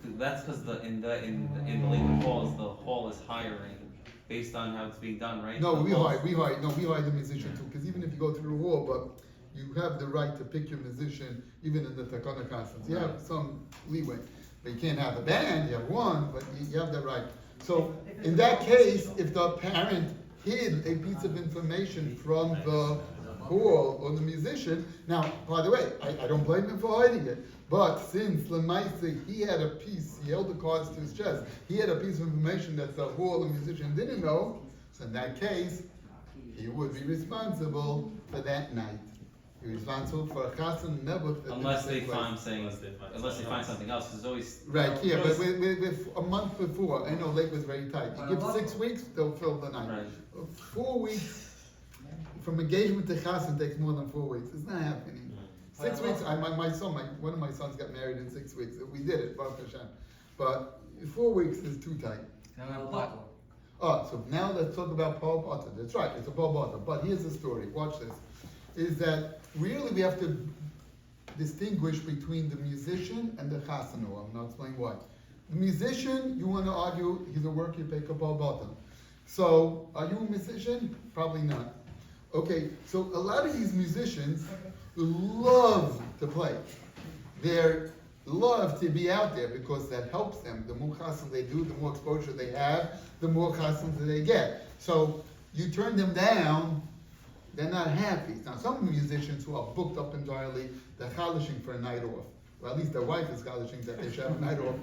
That's because in the Lakewood halls, the hall is hiring based on how it's being done, right? No, The we halls- hire the musician too, because even if you go through the hall, but you have the right to pick your musician, even in the Takana conference. You have some leeway. But you can't have a band, you have one, but you have that right. So in that case, if the parent hid a piece of information from the hall or the musician, now, by the way, I don't blame him for hiding it, but since Lemaisa, he had a piece, he held the cards to his chest, he had a piece of information that the hall or musician didn't know, so in that case, he would be responsible for that night. You're responsible for a chassan never. Unless they find saying, Unless they find something else, there's always. Right, yeah, but with a month before, I know Lake was very tight. You give 6 weeks, they'll fill the night. Right. 4 weeks, from engagement to chassan takes more than 4 weeks. It's not happening. 6 weeks, one of my sons got married in 6 weeks. We did it, Baruch Hashem. But 4 weeks is too tight. Oh, so now let's talk about Paul Potter. That's right, it's a Paul Potter. But here's the story, watch this. Is that really we have to distinguish between the musician and the chassan. I'm not explaining why. The musician, you want to argue, he's a worker, you pay Paul Potter. So, are you a musician? Probably not. Okay, so a lot of these musicians love to play. They love to be out there because that helps them. The more chassan they do, the more exposure they have, the more chassan they get. So you turn them down, they're not happy. Now some musicians who are booked up entirely, they're chalishing for a night off. Well, at least their wife is chalishing that they should have a night off.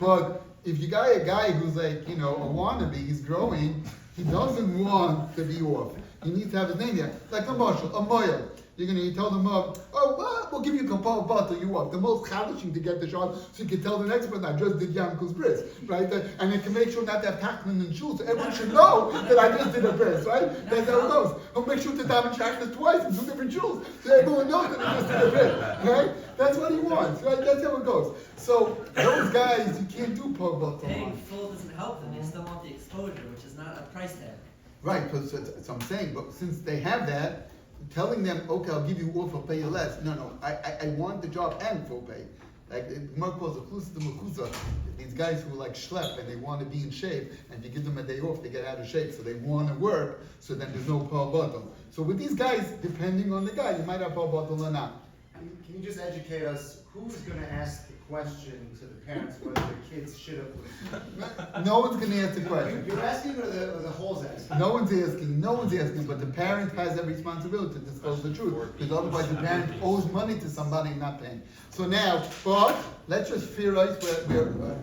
But if you got a guy who's like, a wannabe, he's growing, he doesn't want to be off. He needs to have his name there. Like a marshal, a moyel. You tell them, we'll give you a couple butter, you want the most challenging to get the shot, so you can tell the next person, I just did Yankel's bris, right? And it can make sure not to have tachlin and shoes, so everyone should know that I just did a bris, right? That's how it goes. I'll make sure to daven shachtas twice in 2 different shoes, so everyone knows that I just did a bris, right? That's what he wants, right? That's how it goes. So those guys, you can't do pub butter. Paying full doesn't help them, they still want the exposure, which is not a price tag. Right, so I'm saying, but since they have that, telling them, okay, I'll give you off, I'll pay you less. No, I want the job and full pay. Like, Mark calls a klusa to mekusa. These guys who like schlep and they want to be in shape, and if you give them a day off, they get out of shape, so they want to work, so then there's no power bottle. So with these guys, depending on the guy, you might have power bottle or not. Can you just educate us, who's going to ask the question to the parents whether the kids should have? No one's going to answer the question. You're asking or the hole's asking? No one's asking, but the parent has a responsibility to disclose the truth, because otherwise the parent owes money to somebody not paying. So now, but let's just fear us,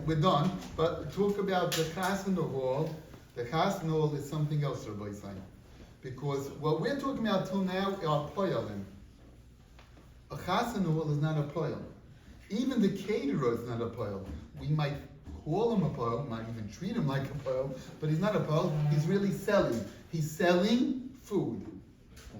we're done, but talk about the chassan hall. The chassan hall is something else, Rabbi Yisrael. Because what we're talking about till now are poyalim. A chassan hall is not a poyal. Even the caterer is not a poyal. We might call him a poyal, might even treat him like a poyal, but he's not a poyal. He's really selling. He's selling food.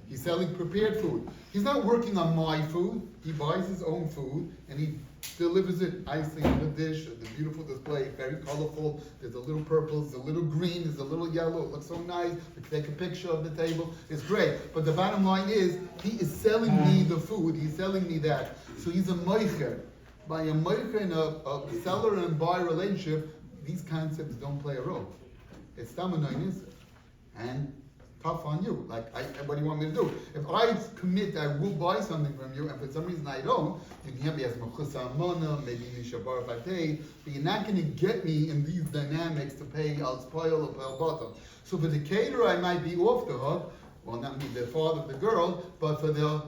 He's selling prepared food. He's not working on my food. He buys his own food and he delivers it nicely on a dish, the beautiful display, very colorful. There's a little purple, there's a little green, there's a little yellow. It looks so nice. We can take a picture of the table. It's great. But the bottom line is, he is selling me the food. He's selling me that. So he's a moicher. By a moicher and a seller and buyer relationship, these concepts don't play a role. It's tamanoinis and tough on you. Like, what do you want me to do? If I commit I will buy something from you, and for some reason I don't, you can have me as mechusa amona, maybe mishabar if I pay, but you're not going to get me in these dynamics to pay al spoil or pay bottom. So for the caterer, I might be off the hook. Well, not me, the father of the girl, but for the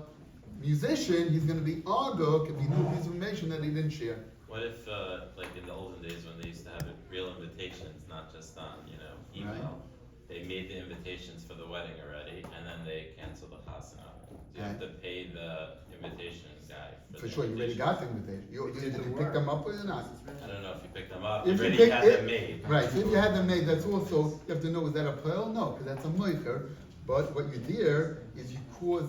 musician, he's going to be on the hook if he knew piece of information that he didn't share. What if, like in the olden days when they used to have real invitations, not just on, email, Right. they made the invitations for the wedding already, and then they canceled the chasana. Do you have to pay the invitation guy For sure, you already got the invitation. You pick them up or not? I don't know if you picked them up. If You you already pick had it- them made. Right, so if you had them made, that's also, you have to know, is that a pearl? No, because that's a moicher. But what you did is you cause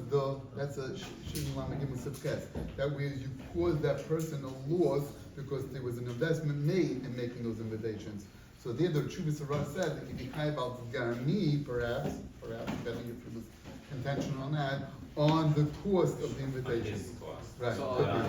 that's a shouldn't want to give him success. That way you cause that person a loss because there was an investment made in making those invitations. So there the Chuvah Sarah said that if you kind of garni, perhaps, depending if it was intentional on that, on the cost of the invitation. His cost. Right. So,